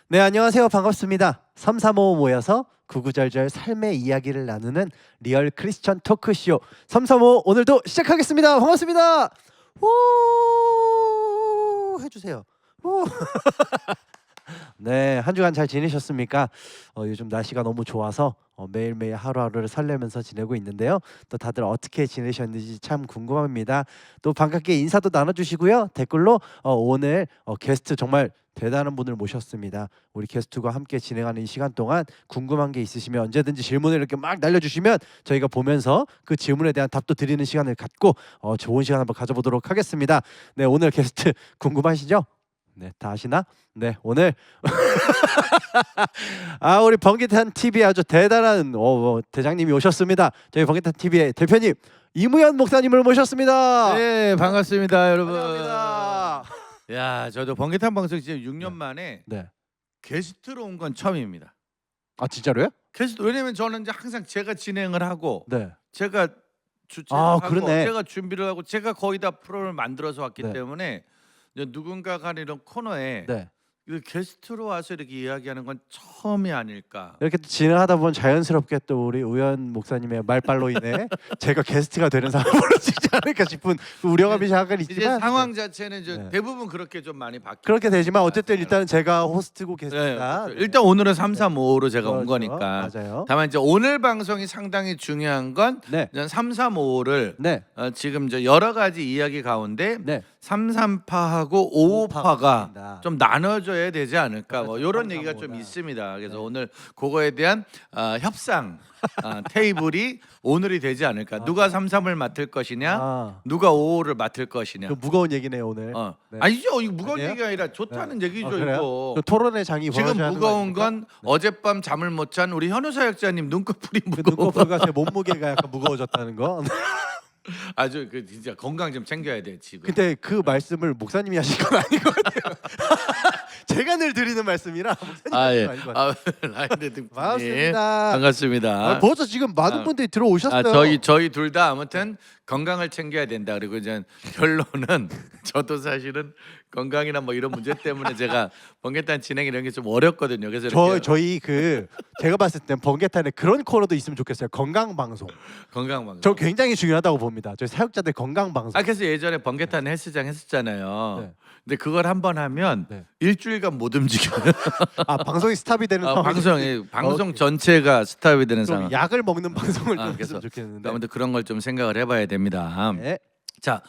네, 안녕하세요. 반갑습니다. 335 모여서 구구절절 삶의 이야기를 나누는 리얼 크리스천 토크쇼 335 오늘도 시작하겠습니다. 반갑습니다. 우 해주세요. 우. 네, 한 주간 잘 지내셨습니까? 요즘 날씨가 너무 좋아서 매일매일 하루하루를 설레면서 지내고 있는데요. 또 다들 어떻게 지내셨는지 참 궁금합니다. 또 반갑게 인사도 나눠주시고요. 댓글로 오늘 게스트 정말 대단한 분을 모셨습니다. 우리 게스트와 함께 진행하는 이 시간 동안 궁금한 게 있으시면 언제든지 질문을 이렇게 막 날려주시면 저희가 보면서 그 질문에 대한 답도 드리는 시간을 갖고 좋은 시간 한번 가져보도록 하겠습니다. 네, 오늘 게스트 궁금하시죠? 네, 다 아시나? 네, 오늘 우리 번개탄 TV의 아주 대단한 대장님이 오셨습니다. 저희 번개탄 TV의 대표님 이무현 목사님을 모셨습니다. 네, 반갑습니다, 여러분. 감사합니다. 야, 저도 번개탄 방송 지금 6년 만에 네. 게스트로 온 건 처음입니다. 아, 진짜로요? 게스트, 왜냐면 저는 이제 항상 제가 진행을 하고 네. 제가 주최하고 그러네. 제가 준비를 하고 제가 거의 다 프로를 만들어서 왔기 네. 때문에 이제 누군가가 하는 이런 코너에 네. 이 게스트로 와서 이렇게 이야기하는 건 처음이 아닐까. 이렇게 또 진행하다 보면 자연스럽게 또 우리 우현 목사님의 말발로 인해 제가 게스트가 되는 상황으로 지지 않을까 싶은 우려감이 잠깐 이제 있지만 상황 자체는 이제 네. 대부분 그렇게 좀 많이 바뀌. 그렇게 되지만 어쨌든 일단은 제가 호스트고 네, 게스트다. 일단 오늘은 335로 제가 온 그렇죠. 거니까. 맞아요. 다만 이제 오늘 방송이 상당히 중요한 건 네. 335를 네. 지금 이제 여러 가지 이야기 가운데 네. 33파하고 55파가 좀 나눠져야 되지 않을까 뭐 그렇죠. 이런 얘기가 좀 335가. 있습니다. 그래서 네. 오늘 그거에 대한 협상 테이블이 오늘이 되지 않을까. 누가 33을 맡을 것이냐, 누가 55를 맡을 것이냐. 그 무거운 얘기네요 오늘. 네. 아니죠. 이거 무거운 아니에요? 얘기가 아니라 좋다는 얘기죠. 그래요? 이거. 그 토론의 장이 지금 벌어져야 하는 무거운 거 건 아닙니까? 어젯밤 잠을 못 잔 우리 현우 사역자님 눈꺼풀이 그 무거워. 눈꺼풀과 제 몸무게가 약간 무거워졌다는 거. 아주 그 진짜 건강 좀 챙겨야 돼 지금. 근데 그 말씀을 목사님이 하신 건 아닌 것 같아요. 제가 늘 드리는 말씀이라 목사님 예. 아닌 것 같아요. 라인드 등님 반갑습니다. 반갑습니다. 벌써 지금 많은 분들이 들어오셨어요. 저희 둘 다 아무튼 건강을 챙겨야 된다. 그리고 이제 결론은 저도 사실은 건강이나 뭐 이런 문제 때문에 제가 번개탄 진행 이런 게 좀 어렵거든요. 그래서 이렇게 저희 제가 봤을 땐 번개탄에 그런 코너도 있으면 좋겠어요. 건강 방송. 건강 방송. 저 굉장히 중요하다고 봅니다. 저희 사역자들 건강 방송. 그래서 예전에 번개탄 헬스장 했었잖아요. 네. 근데 그걸 한 번 하면 네. 일주일간 못 움직여요. 방송이 스탑이 되는 상황이 방송 전체가 스탑이 되는 좀 상황. 약을 먹는 방송을 좀 그래서 했으면 좋겠는데. 아무튼 그런 걸 좀 생각을 해봐야 됩니다. 네. 자,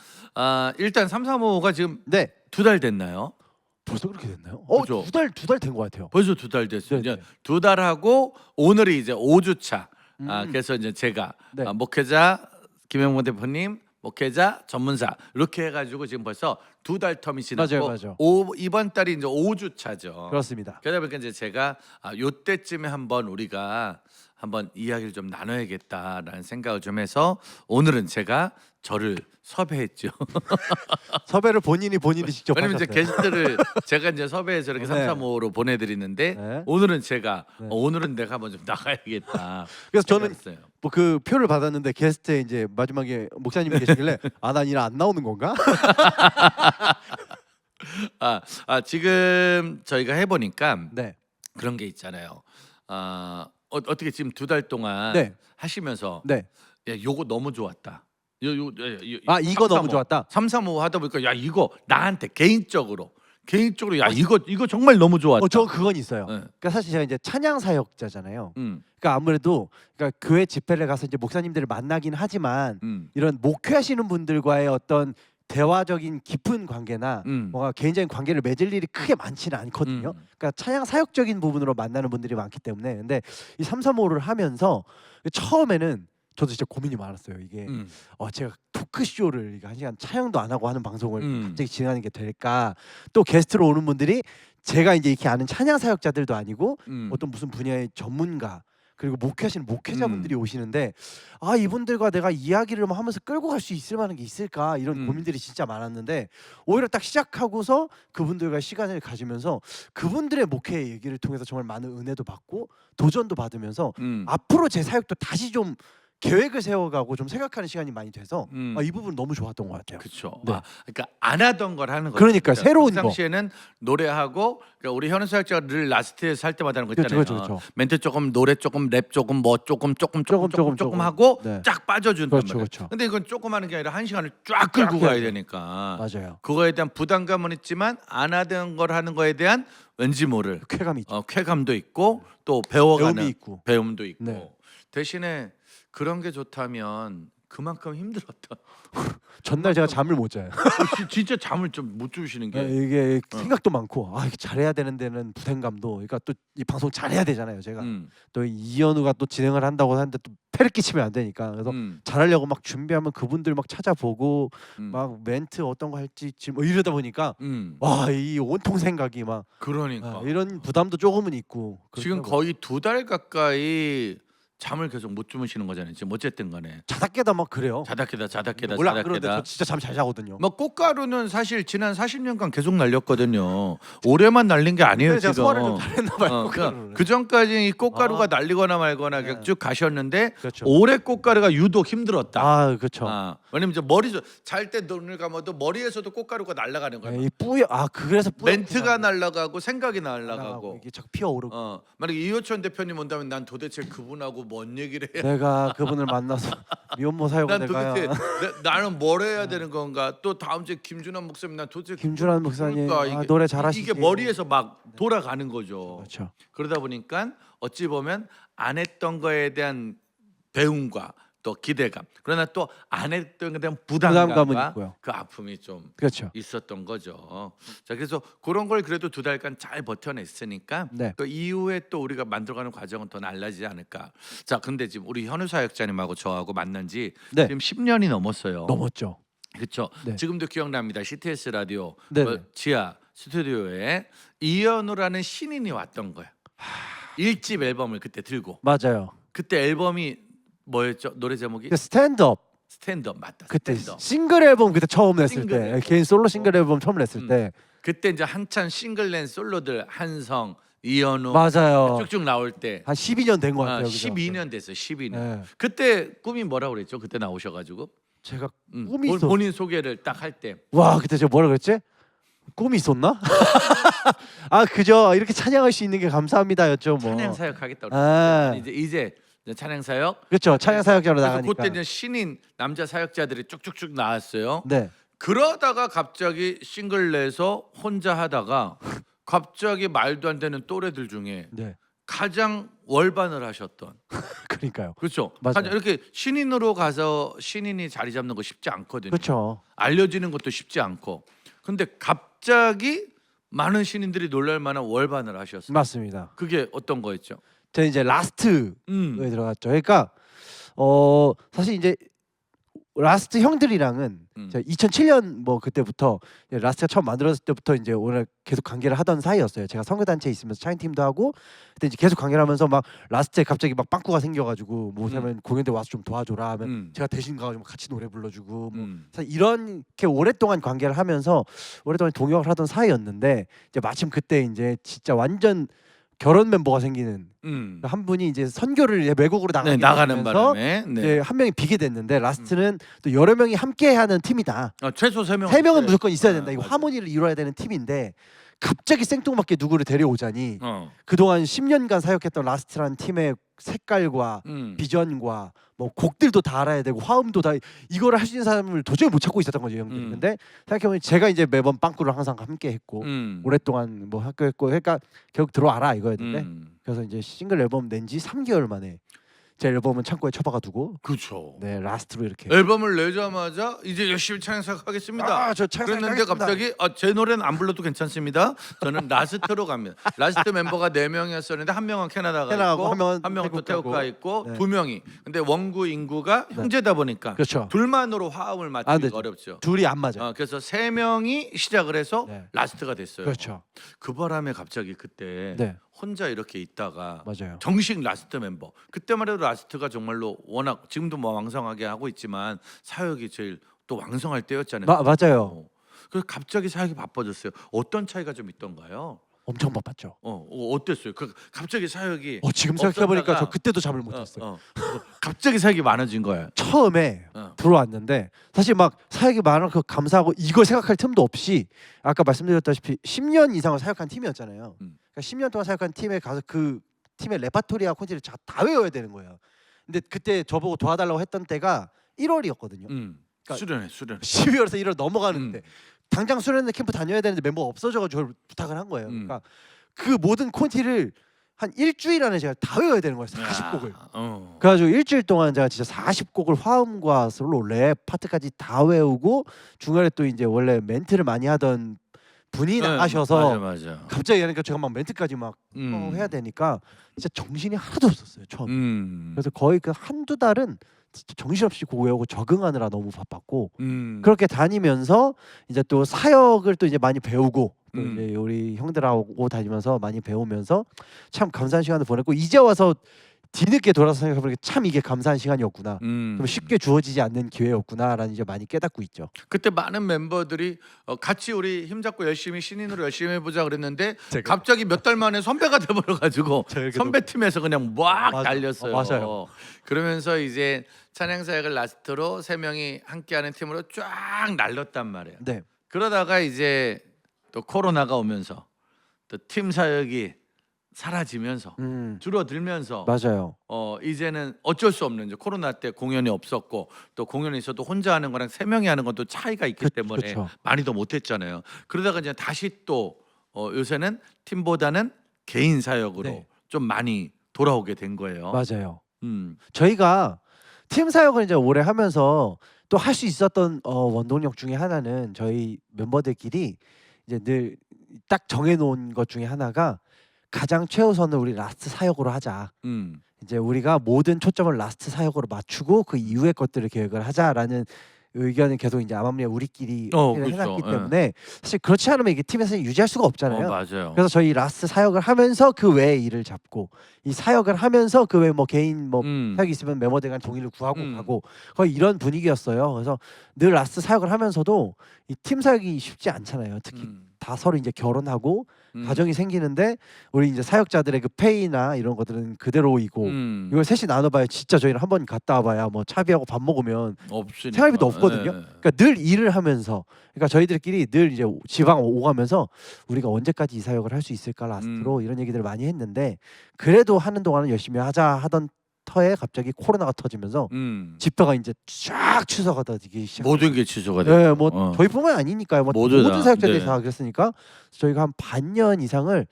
일단 335가 지금 네. 2달 됐나요? 벌써 그렇게 됐나요? 그죠. 두 달 된 것 같아요. 벌써 2달 됐어요. 네, 이제 2달 하고 오늘이 이제 5주차. 음. 그래서 이제 제가 네. 목회자 김영문 대표님, 목회자 전문사 이렇게 해가지고 지금 벌써 2달 텀이 지났고 맞아요. 이번 달이 이제 5주차죠. 그렇습니다. 그러다 보니까 이제 제가 요때쯤에 한번 우리가 한번 이야기를 좀 나눠야겠다라는 생각을 좀 해서 오늘은 제가 저를 섭외했죠. 섭외를 본인이 직접 왜냐면 이제 하셨어요. 게스트를 제가 이제 섭외해서 이렇게 네. 335로 보내드리는데 네. 오늘은 제가 네. 오늘은 내가 한번 좀 나가야겠다. 그래서 저는 생각했어요. 뭐 그 표를 받았는데 게스트에 이제 마지막에 목사님이 계시길래 난 일 안 나오는 건가? 지금 저희가 해보니까 네. 그런 게 있잖아요. 어떻게 지금 2달 동안 네. 하시면서 네. 야, 요거 너무 좋았다. 이거 335. 너무 좋았다. 335 하다 보니까 야 이거 나한테 개인적으로 야 이거 정말 너무 좋았다. 저 그건 있어요. 네. 그러니까 사실 제가 이제 찬양 사역자잖아요. 음, 그러니까 아무래도 그러니까 교회 집회를 가서 이제 목사님들을 만나긴 하지만 이런 목회하시는 분들과의 어떤 대화적인 깊은 관계나 뭔가 개인적인 관계를 맺을 일이 크게 많지는 않거든요. 그러니까 찬양 사역적인 부분으로 만나는 분들이 많기 때문에 근데 이 335를 하면서 처음에는 저도 진짜 고민이 많았어요. 이게 제가 토크쇼를 한 시간 촬영도 안 하고 하는 방송을 갑자기 진행하는 게 될까? 또 게스트로 오는 분들이 제가 이제 이렇게 아는 찬양 사역자들도 아니고 어떤 무슨 분야의 전문가 그리고 목회하시는 목회자분들이 오시는데 이분들과 내가 이야기를 하면서 끌고 갈 수 있을 만한 게 있을까 이런 고민들이 진짜 많았는데 오히려 딱 시작하고서 그분들과 시간을 가지면서 그분들의 목회 얘기를 통해서 정말 많은 은혜도 받고 도전도 받으면서 앞으로 제 사역도 다시 좀 계획을 세워가고 좀 생각하는 시간이 많이 돼서 이 부분 너무 좋았던 것 같아요. 그렇죠. 네. 그러니까 안 하던 걸 하는 거죠. 그러니까 새로운 거. 평상시에는 노래하고 그러니까 우리 현우 사역자가 늘 라스트에서 할 때마다 하는 거 있잖아요. 그렇죠. 멘트 조금, 노래 조금, 랩 조금, 뭐 조금 조금. 하고 네. 쫙 빠져준단 말이에요. 그렇죠. 근데 이건 조금 하는 게 아니라 한 시간을 쫙 끌고 가야 되니까 맞아요. 그거에 대한 부담감은 있지만 안 하던 걸 하는 거에 대한 왠지 모를 쾌감이 있죠. 쾌감도 있고 또 배워가는 배움이 있고. 배움도 있고 네. 대신에 그런 게 좋다면 그만큼 힘들었다. 전날 제가 잠을 못 자요. 진짜 잠을 좀 못 주무시는 게 이게 생각도 많고 이게 잘해야 되는 데는 부담감도 그러니까 또 이 방송 잘해야 되잖아요. 제가 또 이현우가 또 진행을 한다고 하는데 또 패를 끼치면 안 되니까 그래서 잘하려고 막 준비하면 그분들 막 찾아보고 막 멘트 어떤 거 할지 지금 뭐 이러다 보니까 와 이 온통 생각이 막 그러니까 이런 부담도 조금은 있고 지금 그렇더라고요. 거의 2달 가까이 잠을 계속 못 주무시는 거잖아요. 지금 어쨌든 간에 자다 깨다 막 그래요. 자다 깨다 원래 안 그런데 저 진짜 잠 잘 자거든요. 뭐 꽃가루는 사실 지난 40년간 계속 날렸거든요. 올해만 날린 게 아니에요 근데 제가 지금. 소화를 좀 잘했나 봐요. 그러니까 그 전까지 이 꽃가루가 날리거나 말거나 그냥 네. 쭉 가셨는데 그렇죠. 올해 꽃가루가 유독 힘들었다. 그렇죠. 왜냐면 이제 머리 잘 때 눈을 감아도 머리에서도 꽃가루가 날아가는 거예요. 이 뿌여 그래서 멘트가 날아가고 생각이 날아가고. 이게 자꾸 피어오르고 만약에 이호천 대표님 온다면 난 도대체 그분하고 뭔 얘기를 해야 내가 그분을 만나서 미혼모 사역을 난 내가 도대체 나는 뭘 해야 되는 건가? 또 다음 주에 김준환 목사님 난 도대체 김준환 목사님 그러니까 노래 잘하시지. 이게 머리에서 막 돌아가는 거죠. 그렇죠. 그러다 보니까 어찌 보면 안 했던 거에 대한 배움과 또 기대감 그러나 또 안 했던 거에 대한 부담감은 부담감과 있고요. 그 아픔이 좀 그렇죠. 있었던 거죠. 자 그래서 그런 걸 그래도 2달간 잘 버텨냈으니까 네. 그 이후에 또 우리가 만들어가는 과정은 더 달라지지 않을까. 자 근데 지금 우리 현우 사역자님하고 저하고 만난 지 네. 지금 10년이 넘었어요. 넘었죠. 그렇죠. 네. 지금도 기억납니다. CTS 라디오 네네. 지하 스튜디오에 이현우라는 신인이 왔던 거야. 1집 앨범을 그때 들고 맞아요. 그때 앨범이 뭐였죠? 노래 제목이 스탠드업 스탠드업 맞다. 그때 스탠드업. 싱글 앨범 그때 처음 냈을 싱글 때 앨범. 개인 솔로 싱글 앨범 처음 냈을 때 그때 이제 한참 싱글 낸 솔로들 한성, 이현우 맞아요. 쭉쭉 나올 때 한 12년 된 것 같아요. 그죠? 12년 됐어요. 12년. 네. 그때 꿈이 뭐라고 그랬죠? 그때 나오셔가지고 제가 꿈이 있어. 본인 소개를 딱 할 때 와 그때 제가 뭐라 그랬지? 꿈이 있었나? 그죠. 이렇게 찬양할 수 있는 게 감사합니다였죠 뭐. 찬양 사역하겠다고 아. 이제 찬양 사역 그렇죠. 찬양 사역자로 그래서 나가니까. 그때 이제 신인 남자 사역자들이 쭉쭉쭉 나왔어요. 네. 그러다가 갑자기 싱글 내서 혼자 하다가 갑자기 말도 안 되는 또래들 중에 네. 가장 월반을 하셨던 그러니까요. 그렇죠. 맞아요. 가장 이렇게 신인으로 가서 신인이 자리 잡는 거 쉽지 않거든요. 그렇죠. 알려지는 것도 쉽지 않고. 근데 갑자기 많은 신인들이 놀랄 만한 월반을 하셨어요. 맞습니다. 그게 어떤 거였죠? 저는 이제 라스트에 들어갔죠. 그러니까 사실 이제 라스트 형들이랑은 제가 2007년 뭐 그때부터 라스트가 처음 만들어졌을 때부터 이제 오늘 계속 관계를 하던 사이였어요. 제가 선교단체에 있으면서 차인팀도 하고 그때 이제 계속 관계를 하면서 막 라스트에 갑자기 막 빵꾸가 생겨가지고 뭐 하면 공연대 와서 좀 도와줘라 하면 제가 대신 가가지고 같이 노래 불러주고 뭐 사실 이렇게 오랫동안 관계를 하면서 오랫동안 동역을 하던 사이였는데 이제 마침 그때 이제 진짜 완전 결혼 멤버가 생기는 한 분이 이제 선교를 외국으로 나가는 바람에 이제 한 명이 비게 됐는데 라스트는 또 여러 명이 함께하는 팀이다. 최소 3명. 3명은 무조건 있어야 된다. 이거 맞아. 하모니를 이루어야 되는 팀인데 갑자기 생뚱맞게 누구를 데려오자니 어. 그동안 10년간 사역했던 라스트라는 팀의 색깔과 비전과 뭐 곡들도 다 알아야 되고 화음도 다 이거를 할 수 있는 사람을 도저히 못 찾고 있었던 거죠 형들이. 근데 생각해보면 제가 이제 매번 빵꾸를 항상 함께 했고 오랫동안 뭐 학교했고 그러니까 결국 들어와라 이거였는데 그래서 이제 싱글 앨범 낸 지 3개월 만에 제 앨범은 창고에 처박아 두고 그렇죠. 네 라스트로 이렇게 앨범을 내자마자 이제 열심히 찬양 사역하겠습니다. 저 찬양 그랬는데 사역하겠습니다. 갑자기 제 노래는 안 불러도 괜찮습니다. 저는 라스트로 갑니다. 라스트 멤버가 4명이었었는데 한 명은 캐나다가 캐나다고, 있고 한 명은 또 태국 태국가 가고. 있고 네. 2명이. 근데 원구 인구가 형제다 보니까 그렇죠. 둘만으로 화음을 안 맞추기가 되죠. 어렵죠. 둘이 안 맞아. 그래서 3명이 시작을 해서 네. 라스트가 됐어요. 그렇죠. 그 바람에 갑자기 그때 네 혼자 이렇게 있다가 맞아요. 정식 라스트 멤버. 그때만 해도 라스트가 정말로 워낙 지금도 뭐 왕성하게 하고 있지만 사역이 제일 또 왕성할 때였잖아요. 맞아요. 그래서 갑자기 사역이 바빠졌어요. 어떤 차이가 좀 있던가요? 엄청 바빴죠. 어땠어요? 그 갑자기 사역이 지금 생각해보니까 없었다가- 저 그때도 잠을 못했어요. 갑자기 사역이 많아진 거야. 처음에 들어왔는데 사실 막 사역이 많아서 감사하고 이걸 생각할 틈도 없이 아까 말씀드렸다시피 10년 이상을 사역한 팀이었잖아요. 그러니까 10년 동안 사역한 팀에 가서 그 팀의 레파토리와 콘티를 다 외워야 되는 거예요. 근데 그때 저보고 도와달라고 했던 때가 1월이었거든요. 수련회. 12월에서 1월 넘어가는데 당장 수련회 캠프 다녀야 되는데 멤버가 없어져가지고 저를 부탁을 한 거예요. 그러니까 그 모든 콘티를 한 일주일 안에 제가 다 외워야 되는 거예요. 40곡을. 그래가지고 일주일 동안 제가 진짜 40곡을 화음과 솔로 랩 파트까지 다 외우고 중간에 또 이제 원래 멘트를 많이 하던 분이 나가셔서 맞아. 갑자기 하니까 제가 막 멘트까지 막 해야 되니까 진짜 정신이 하나도 없었어요 처음. 그래서 거의 그 한두 달은 진짜 정신없이 곡 외우고 적응하느라 너무 바빴고 그렇게 다니면서 이제 또 사역을 또 이제 많이 배우고 또 이제 우리 형들하고 다니면서 많이 배우면서 참 감사한 시간을 보냈고 이제 와서 뒤늦게 돌아서 생각해보니까 참 이게 감사한 시간이었구나. 좀 쉽게 주어지지 않는 기회였구나라는 이제 많이 깨닫고 있죠. 그때 많은 멤버들이 같이 우리 힘잡고 열심히 신인으로 열심히 해보자 그랬는데 제가- 갑자기 몇 달 만에 선배가 돼버려가지고 제가 이렇게 선배 팀에서 그냥 막 맞아. 달렸어요. 맞아요. 그러면서 이제 찬양사역을 라스트로 3명이 함께하는 팀으로 쫙 날렸단 말이에요. 네. 그러다가 이제 또 코로나가 오면서 또 팀 사역이 사라지면서 줄어들면서 맞아요. 이제는 어쩔 수 없는 이제 코로나 때 공연이 없었고 또 공연이 있어도 혼자 하는 거랑 3명이 하는 것도 차이가 있기 때문에 그쵸. 많이 더 못했잖아요. 그러다가 이제 다시 또 요새는 팀보다는 개인 사역으로 네. 좀 많이 돌아오게 된 거예요. 맞아요. 음. 저희가 팀 사역을 이제 오래 하면서 또 할 수 있었던 원동력 중에 하나는 저희 멤버들끼리 이제 늘 딱 정해놓은 것 중에 하나가 가장 최우선을 우리 라스트 사역으로 하자. 이제 우리가 모든 초점을 라스트 사역으로 맞추고 그 이후의 것들을 계획을 하자라는 의견을 계속 이제 암암리에 우리끼리 그렇죠. 해놨기 때문에 사실 그렇지 않으면 이게 팀에서 유지할 수가 없잖아요. 맞아요. 그래서 저희 라스트 사역을 하면서 그 외의 일을 잡고 이 사역을 하면서 그 외 뭐 개인 뭐 사역이 있으면 멤버들 간 동의를 구하고 가고 거의 이런 분위기였어요. 그래서 늘 라스트 사역을 하면서도 이 팀 사역이 쉽지 않잖아요. 특히 다 서로 이제 결혼하고 가정이 생기는데 우리 이제 사역자들의 그 페이나 이런 것들은 그대로이고 이걸 셋이 나눠봐야 진짜 저희는 한 번 갔다 와봐야 뭐 차비하고 밥 먹으면 없으니까. 생활비도 없거든요. 네. 그러니까 늘 일을 하면서 그러니까 저희들끼리 늘 이제 지방 오가면서 우리가 언제까지 이 사역을 할 수 있을까 라스트로 이런 얘기들을 많이 했는데 그래도 하는 동안은 열심히 하자 하던 터에 갑자기 코로나가 터지면서 집회가 이제 쫙 취소가 되기 시작. 모든 게 취소가 됐죠. 네, 뭐 저희뿐만 아니니까요. 뭐 모두 모든 다, 사역자들이 네. 다 그랬으니까 저희가 한 반년 이상을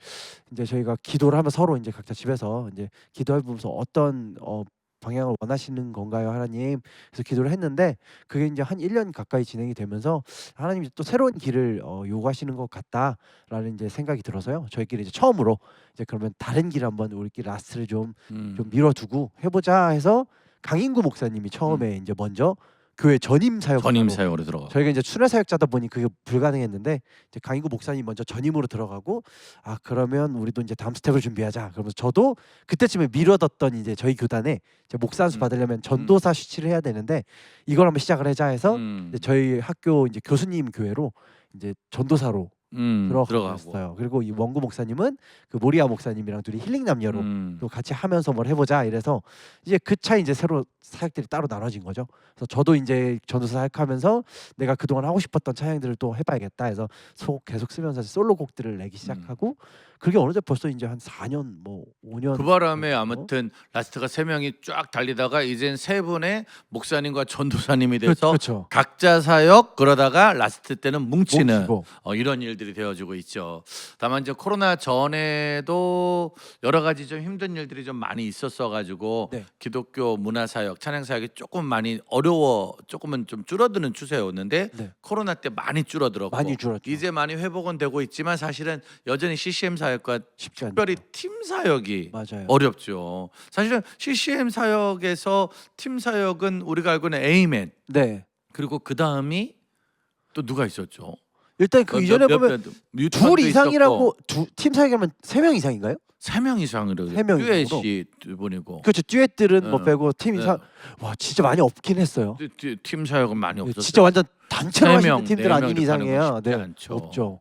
이제 저희가 기도를 하면 서로 이제 각자 집에서 이제 기도해보면서 어떤 방향을 원하시는 건가요, 하나님? 그래서 기도를 했는데 그게 이제 한 1년 가까이 진행이 되면서 하나님이 또 새로운 길을 요구하시는 것 같다라는 이제 생각이 들어서요. 저희끼리 이제 처음으로 이제 그러면 다른 길 한번 우리끼리 라스트를 좀 밀어두고 해보자 해서 강인구 목사님이 처음에 이제 먼저 교회 전임 사역으로 들어가. 저희가 이제 순회 사역자다 보니 그게 불가능했는데 이제 강인구 목사님 먼저 전임으로 들어가고 그러면 우리도 이제 다음 스텝을 준비하자. 그러면서 저도 그때쯤에 미뤄뒀던 이제 저희 교단에 이제 목사 안수 받으려면 전도사 쉬치를 해야 되는데 이걸 한번 시작을 하자 해서 이제 저희 학교 이제 교수님 교회로 이제 전도사로 들어갔어요. 그리고 이 원구 목사님은 그 모리아 목사님이랑 둘이 힐링 남녀로 또 같이 하면서 뭘 해보자 이래서 이제 그 차이 이제 새로 사역들이 따로 나눠진 거죠. 그래서 저도 이제 전도사 사역하면서 내가 그동안 하고 싶었던 찬양들을 또 해봐야겠다 해서 계속 쓰면서 솔로곡들을 내기 시작하고 그게 어느새 벌써 이제 한 4년 뭐 5년 그 바람에 아무튼 라스트가 3명이 쫙 달리다가 이젠 3분의 목사님과 전도사님이 돼서 그렇죠. 각자 사역 그러다가 라스트 때는 뭉치는 뭉치고. 이런 일들이 되어지고 있죠. 다만 이제 코로나 전에도 여러 가지 좀 힘든 일들이 좀 많이 있었어 가지고 네. 기독교 문화 사역, 찬양 사역이 조금 많이 조금은 좀 줄어드는 추세였는데 네. 코로나 때 많이 줄어들었고 많이 줄었죠. 이제 많이 회복은 되고 있지만 사실은 여전히 CCM 사역과 쉽지 않죠. 특별히 팀 사역이 맞아요. 어렵죠. 사실은 CCM 사역에서 팀 사역은 우리가 알고 있는 에이맨 네. 그리고 그 다음이 또 누가 있었죠? 일단 그 이전에 보면 둘 이상이라고 팀 사역이면 3명 이상인가요? 3명 이상으로 3명 듀엣이 두 분이고 그렇죠. 듀엣들은 뭐 네. 빼고 팀 네. 이상 와 진짜 많이 없긴 했어요. 팀 사역은 많이 없었어요. 진짜 완전 단체로 세 하시는 명, 팀들 네 아닌 명이 이상이에요. 가는 건 쉽지 네, 않죠. 없죠.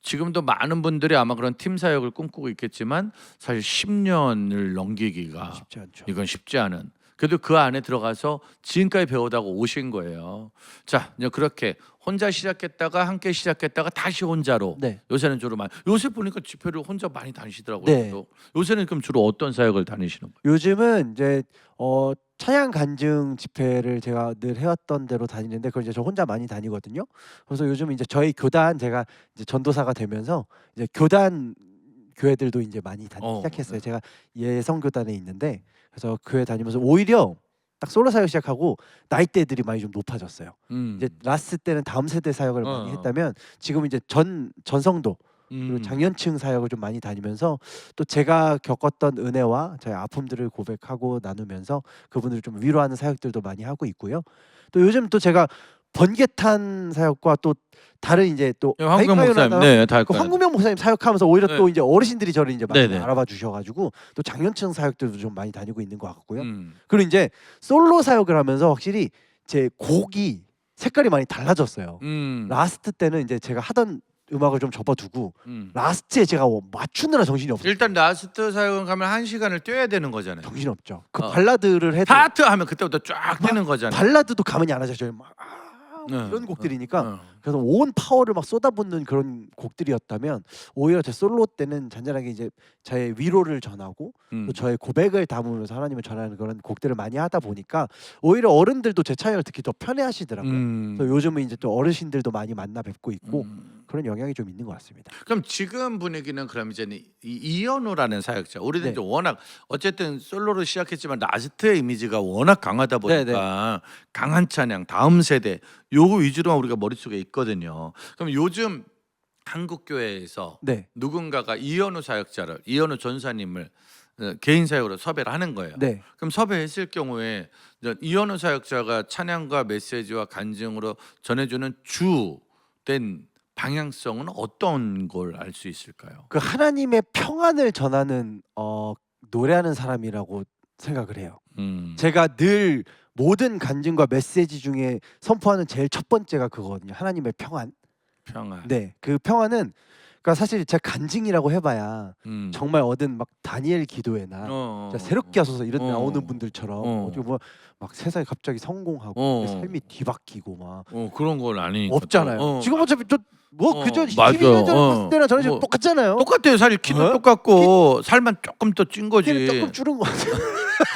지금도 많은 분들이 아마 그런 팀 사역을 꿈꾸고 있겠지만 사실 10년을 넘기기가 쉽지 않죠. 이건 쉽지 않은. 그래도 그 안에 들어가서 지금까지 배우다가 오신 거예요. 자, 이제 그렇게 혼자 시작했다가 함께 시작했다가 다시 혼자로. 네. 요새는 주로 많이. 요새 보니까 집회를 혼자 많이 다니시더라고요. 네. 또. 요새는 그럼 주로 어떤 사역을 다니시는 거예요? 요즘은 이제 찬양 간증 집회를 제가 늘 해왔던 대로 다니는데 그걸 이제 저 혼자 많이 다니거든요. 그래서 요즘 이제 저희 교단 제가 이제 전도사가 되면서 이제 교단 교회들도 이제 많이 다니기 시작했어요. 네. 제가 예성 교단에 있는데 그래서 교회 다니면서 오히려 딱 솔로 사역 시작하고 나이대들이 많이 좀 높아졌어요. 이제 라스 때는 다음 세대 사역을 많이 했다면 지금 이제 전성도 그리고 장년층 사역을 좀 많이 다니면서 또 제가 겪었던 은혜와 저의 아픔들을 고백하고 나누면서 그분들을 좀 위로하는 사역들도 많이 하고 있고요. 또 요즘 또 제가 번개탄 사역과 또 다른 이제 또 황구명 목사님, 하이파이어나 네, 다 그 황구명 목사님 사역하면서 오히려 네. 또 이제 어르신들이 저를 이제 많이 네네. 알아봐 주셔가지고 또 장년층 사역들도 좀 많이 다니고 있는 것 같고요. 음. 그리고 이제 솔로 사역을 하면서 확실히 제 곡이 색깔이 많이 달라졌어요. 라스트 때는 이제 제가 하던 음악을 좀 접어두고 라스트에 제가 맞추느라 정신이 없어요. 일단 라스트 사역은 가면 1시간을 뛰어야 되는 거잖아요. 정신 없죠. 그 어. 발라드를 해도 하트 하면 그때부터 쫙 뛰는 거잖아요. 발라드도 가만히 안 하죠. 저희 막 네. 이런 곡들이니까 어. 그래서 온 파워를 막 쏟아붓는 그런 곡들이었다면 오히려 제 솔로 때는 잔잔하게 이제 저의 위로를 전하고 또 저의 고백을 담으면서 하나님을 전하는 그런 곡들을 많이 하다 보니까 오히려 어른들도 제 찬양을 듣기 더 편해하시더라고요. 그래서 요즘은 이제 또 어르신들도 많이 만나 뵙고 있고 그런 영향이 좀 있는 것 같습니다. 그럼 지금 분위기는 그럼 이제 이현우라는 사역자 우리는 네. 이제 워낙 어쨌든 솔로로 시작했지만 라스트의 이미지가 워낙 강하다 보니까 강한 찬양 다음 세대 요거 위주로만 우리가 머릿속에 있거든요. 그럼 요즘 한국 교회에서 네. 누군가가 이현우 사역자를 이현우 전사님을 개인 사역으로 섭외를 하는 거예요. 네. 그럼 섭외했을 경우에 이제 이현우 사역자가 찬양과 메시지와 간증으로 전해주는 주된 방향성은 어떤 걸 알 수 있을까요? 그 하나님의 평안을 전하는 노래하는 사람이라고 생각을 해요. 제가 늘 모든 간증과 메시지 중에 선포하는 제일 첫 번째가 그거거든요. 하나님의 평안. 평안. 네, 그 평안은 그러니까 사실 제가 간증이라고 해봐야 정말 얻은 막 다니엘 기도회나 진짜 새롭게 하소서 이런 데 나오는 분들처럼 어떻게 보면 막 세상에 갑자기 성공하고 삶이 뒤바뀌고 막 그런 건 아니니까 없잖아요. 지금 어차피 그저 맞아. 12년 전에 봤을 때나 저는 지금 뭐, 똑같잖아요. 똑같아요. 사실 키도 어? 똑같고 살만 조금 더 찐 거지. 키는 조금 줄은 거 같아요.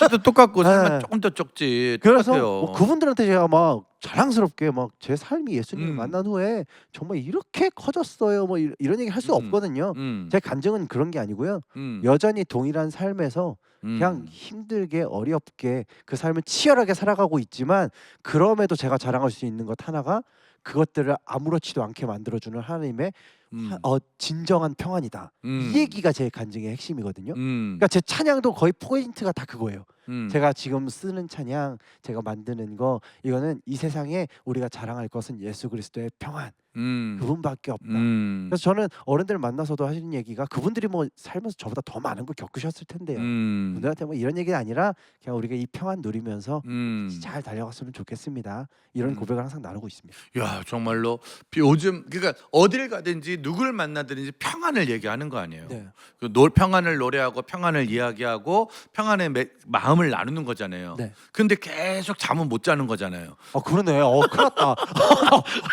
키도 똑같고 살만 네. 조금 더 적지. 그래서 똑같아요. 뭐 그분들한테 제가 막 자랑스럽게 막 제 삶이 예수님을 음. 만난 후에 정말 이렇게 커졌어요. 뭐 이런 얘기 할 수 없거든요. 제 간증은 그런 게 아니고요. 여전히 동일한 삶에서 그냥 힘들게 어렵게 그 삶을 치열하게 살아가고 있지만 그럼에도 제가 자랑할 수 있는 것 하나가 그것들을 아무렇지도 않게 만들어주는 하나님의 진정한 평안이다. 이 얘기가 제 간증의 핵심이거든요. 그러니까 제 찬양도 거의 포인트가 다 그거예요. 제가 지금 쓰는 찬양, 제가 만드는 거 이거는 이 세상에 우리가 자랑할 것은 예수 그리스도의 평안. 그분밖에 없다. 그래서 저는 어른들 만나서도 하시는 얘기가 그분들이 뭐 살면서 저보다 더 많은 걸 겪으셨을 텐데요. 그분들한테 뭐 이런 얘기가 아니라 그냥 우리가 이 평안 누리면서 잘 달려갔으면 좋겠습니다. 이런 고백을 항상 나누고 있습니다. 야 정말로 요즘 그러니까 어딜 가든지 누굴 만나든지 평안을 얘기하는 거 아니에요. 네. 평안을 노래하고 평안을 이야기하고 평안의 마음을 나누는 거잖아요. 네. 근데 계속 잠은 못 자는 거잖아요. 그러네. 큰일 났다.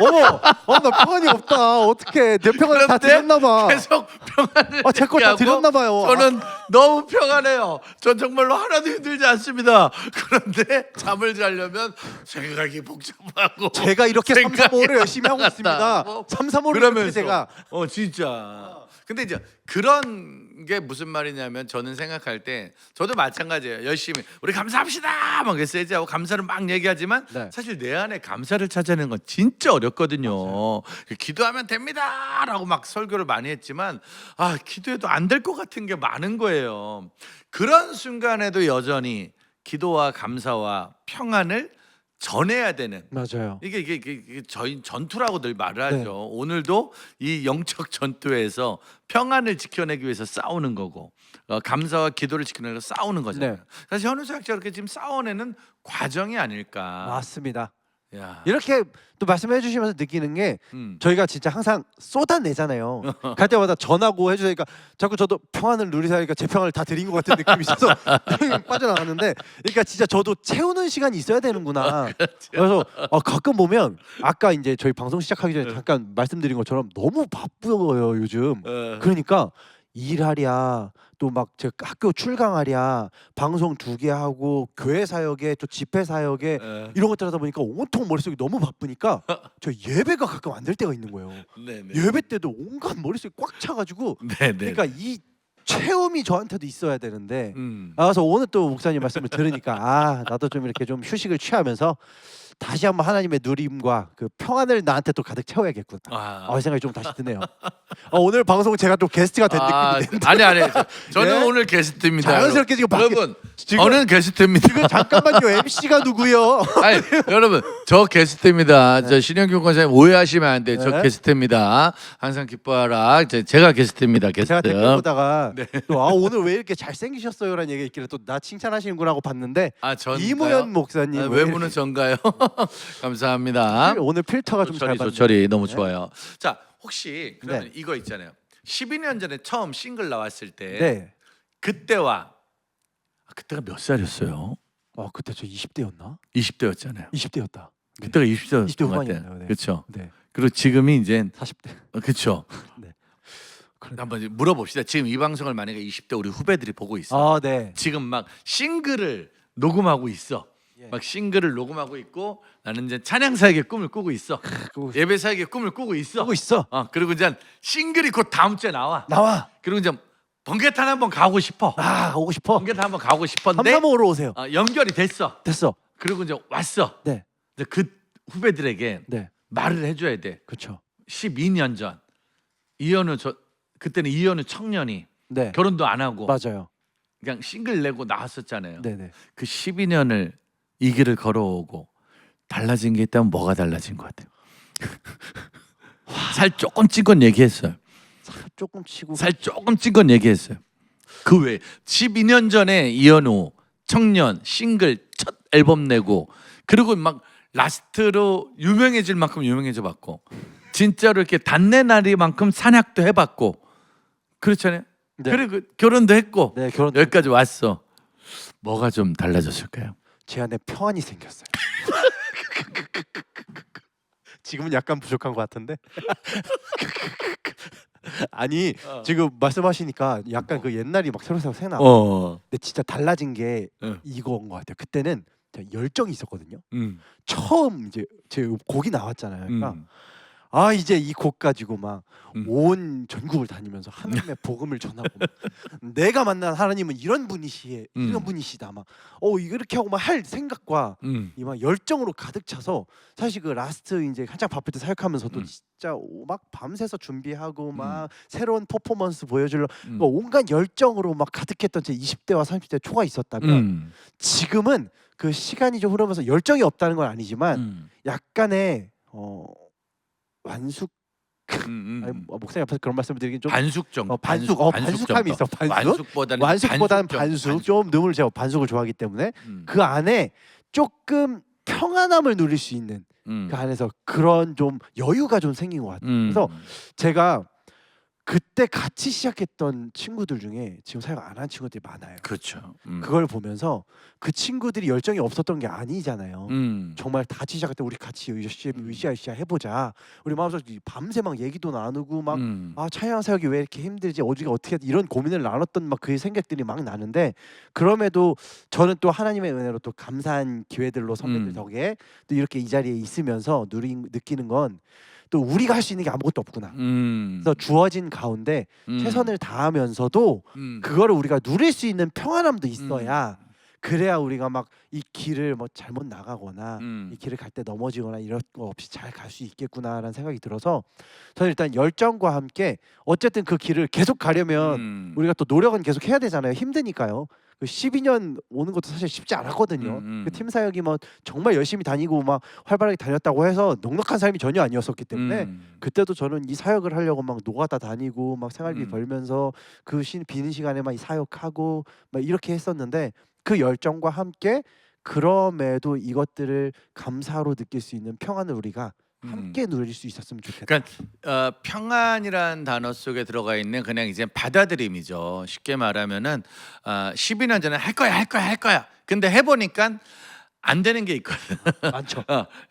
어머, 나 평안이 없다. 어떻게 내 평안을 다 그런데 드렸나 봐. 계속 평안을 제 걸 다 얘기하고 드렸나 봐요. 저는 너무 평안해요. 전 정말로 하나도 힘들지 않습니다. 그런데 잠을 자려면 생각이 복잡하고 제가 이렇게 생각이 3, 4, 5를 열심히 하고 왔다 있습니다. 갔다 하고 3, 4, 5를 그러면서 제가 진짜. 근데 이제 그런 게 무슨 말이냐면 저는 생각할 때 저도 마찬가지예요. 열심히 우리 감사합시다 막 메시지하고 감사를 막 얘기하지만 네. 사실 내 안에 감사를 찾아내는 건 진짜 어렵거든요. 기도하면 됩니다라고 막 설교를 많이 했지만 기도해도 안 될 것 같은 게 많은 거예요. 그런 순간에도 여전히 기도와 감사와 평안을 전해야 되는 맞아요. 이게 저희 전투라고 늘 말을 하죠. 네. 오늘도 이 영적 전투에서 평안을 지켜내기 위해서 싸우는 거고 감사와 기도를 지켜내기 위해서 싸우는 거잖아요. 네. 사실 현우 사역자 이렇게 지금 싸워내는 과정이 아닐까. 맞습니다. 야. 이렇게 또 말씀해 주시면서 느끼는 게 저희가 진짜 항상 쏟아내잖아요. 갈 때마다 전하고 해주니까 자꾸 저도 평안을 누리사니까 제 평안을 다 드린 것 같은 느낌이 있어서 빠져나가는데, 그러니까 진짜 저도 채우는 시간이 있어야 되는구나. 그래서 가끔 보면 아까 이제 저희 방송 시작하기 전에 잠깐 말씀드린 것처럼 너무 바쁘요 요즘. 그러니까 일하랴, 또 막 제가 학교 출강하랴, 방송 2개 하고 교회 사역에 또 집회 사역에 이런 것들 하다 보니까 온통 머릿속이 너무 바쁘니까 저 예배가 가끔 안 될 때가 있는 거예요. 네네. 예배 때도 온갖 머릿속이 꽉 차가지고. 네네. 그러니까 이 체험이 저한테도 있어야 되는데, 그래서 오늘 또 목사님 말씀을 들으니까 나도 좀 이렇게 좀 휴식을 취하면서 다시 한번 하나님의 누림과 그 평안을 나한테 또 가득 채워야겠구나. 이 생각이 좀 다시 드네요. 오늘 방송 제가 또 게스트가 된 느낌이 드는데. 아니 저는 네? 오늘 게스트입니다. 자연스럽게 지금 여러분 지금 저는 게스트입니다. 지금 잠깐만요. MC가 누구요? 아니 여러분 저 게스트입니다. 저 신영균 권사님 오해하시면 안 돼요. 저 네. 게스트입니다. 항상 기뻐하라. 제가 게스트입니다. 게스트. 제가 댓글 보다가 또 오늘 왜 이렇게 잘생기셨어요라는 얘기가 있길래 또 나 칭찬하시는구나 하고 봤는데 전가요? 이모연 목사님 외모는 전가요? 감사합니다. 오늘 필터가 좀 잘 맞네. 조철이 너무 네. 좋아요. 자 혹시 그러면 이거 있잖아요. 12년 전에 처음 싱글 나왔을 때 네. 그때와 그때가 몇 살이었어요? 그때 저 20대였나? 20대였잖아요. 20대였다. 그때가 20대 20대 후반이었나요? 네. 그렇죠. 네. 그리고 지금이 이제 40대. 그렇죠. 네. 한번 이제 물어봅시다. 지금 이 방송을 만약에 20대 우리 후배들이 보고 있어. 네. 지금 막 싱글을 녹음하고 있어. 예. 막 싱글을 녹음하고 있고 나는 이제 찬양 사역의 꿈을 꾸고 있어. 예배 사역의 꿈을 꾸고 있어. 하고 있어. 그리고 이제 싱글이 곧 다음 주에 나와. 그리고 이제 번개탄 한번 가고 싶어. 오고 싶어. 번개탄 한번 가고 싶었는데 삼삼오로 오세요. 연결이 됐어. 됐어. 그리고 이제 왔어. 네. 이제 그 후배들에게 네. 말을 해줘야 돼. 그렇죠. 12년 전 이현우 그때는 이현우 청년이 네. 결혼도 안 하고 맞아요. 그냥 싱글 내고 나왔었잖아요. 네네. 그 12년을 이 길을 걸어오고 달라진 게 있다면 뭐가 달라진 것 같아요? 살 조금 찐 건 얘기했어요. 조금 치고. 살 조금 찐 건 얘기했어요. 그 외에 12년 전에 이현우 청년 싱글 첫 앨범 내고 그리고 막 라스트로 유명해질 만큼 유명해져 봤고 진짜로 이렇게 단내나리만큼 산약도 해봤고 그렇잖아요. 네. 그리고 결혼도 했고 네, 결혼. 여기까지 왔어. 뭐가 좀 달라졌을까요? 제 안에 평안이 생겼어요. 지금은 약간 부족한 것 같은데. 아니 지금 말씀하시니까 약간 그 옛날이 막 새로 생각나. 근데 진짜 달라진 게 이거인 것 같아요. 그때는 제가 열정이 있었거든요. 처음 이제 제 곡이 나왔잖아요. 그러니까 이제 이 곡 가지고 막 온 전국을 다니면서 하나님의 복음을 전하고 막 내가 만난 하나님은 이런 분이시다 막 이렇게 하고 막 할 생각과 이 막 열정으로 가득 차서 사실 그 라스트 이제 한창 바쁠 때 사역하면서도 진짜 막 밤새서 준비하고 막 새로운 퍼포먼스 보여주려 온갖 열정으로 막 가득했던 제 20대와 30대 초가 있었다면 지금은 그 시간이 좀 흐르면서 열정이 없다는 건 아니지만 약간의 완숙. 목사님 앞에서 그런 말씀을 드리긴 좀 반숙 정도. 반숙함이 있어. 완숙보다는 반숙. 좀 눈물 제가 반숙을 좋아하기 때문에 그 안에 조금 평안함을 누릴 수 있는 그 안에서 그런 좀 여유가 좀 생긴 것 같아요. 그래서 제가 그때 같이 시작했던 친구들 중에 지금 사역 안 한 친구들이 많아요. 그렇죠. 그걸 보면서 그 친구들이 열정이 없었던 게 아니잖아요. 정말 같이 시작할 때 우리 같이 열심히 으쌰으쌰 해보자. 우리 마음속에 밤새 막 얘기도 나누고 막 찬양 사역이 왜 이렇게 힘들지 어디가 어떻게 이런 고민을 나눴던 막 그 생각들이 막 나는데 그럼에도 저는 또 하나님의 은혜로 또 감사한 기회들로 선배들 덕에 또 이렇게 이 자리에 있으면서 느끼는 건 또 우리가 할 수 있는 게 아무것도 없구나. 그래서 주어진 가운데 최선을 다하면서도 그거를 우리가 누릴 수 있는 평안함도 있어야 그래야 우리가 막 이 길을 뭐 잘못 나가거나 이 길을 갈 때 넘어지거나 이런 거 없이 잘 갈 수 있겠구나라는 생각이 들어서 저는 일단 열정과 함께 어쨌든 그 길을 계속 가려면 우리가 또 노력은 계속 해야 되잖아요. 힘드니까요. 그 12년 오는 것도 사실 쉽지 않았거든요. 그 팀 사역이 뭐 정말 열심히 다니고 막 활발하게 다녔다고 해서 넉넉한 삶이 전혀 아니었었기 때문에 그때도 저는 이 사역을 하려고 막 노가다 다니고 막 생활비 벌면서 그 비는 시간에 막 이 사역하고 막 이렇게 했었는데 그 열정과 함께 그럼에도 이것들을 감사로 느낄 수 있는 평안을 우리가 함께 누릴 수 있었으면 좋겠다. 그러니까 평안이란 단어 속에 들어가 있는 그냥 이제 받아들임이죠. 쉽게 말하면은 12년 전에 할 거야. 근데 해보니까 안 되는 게 있거든. 많죠.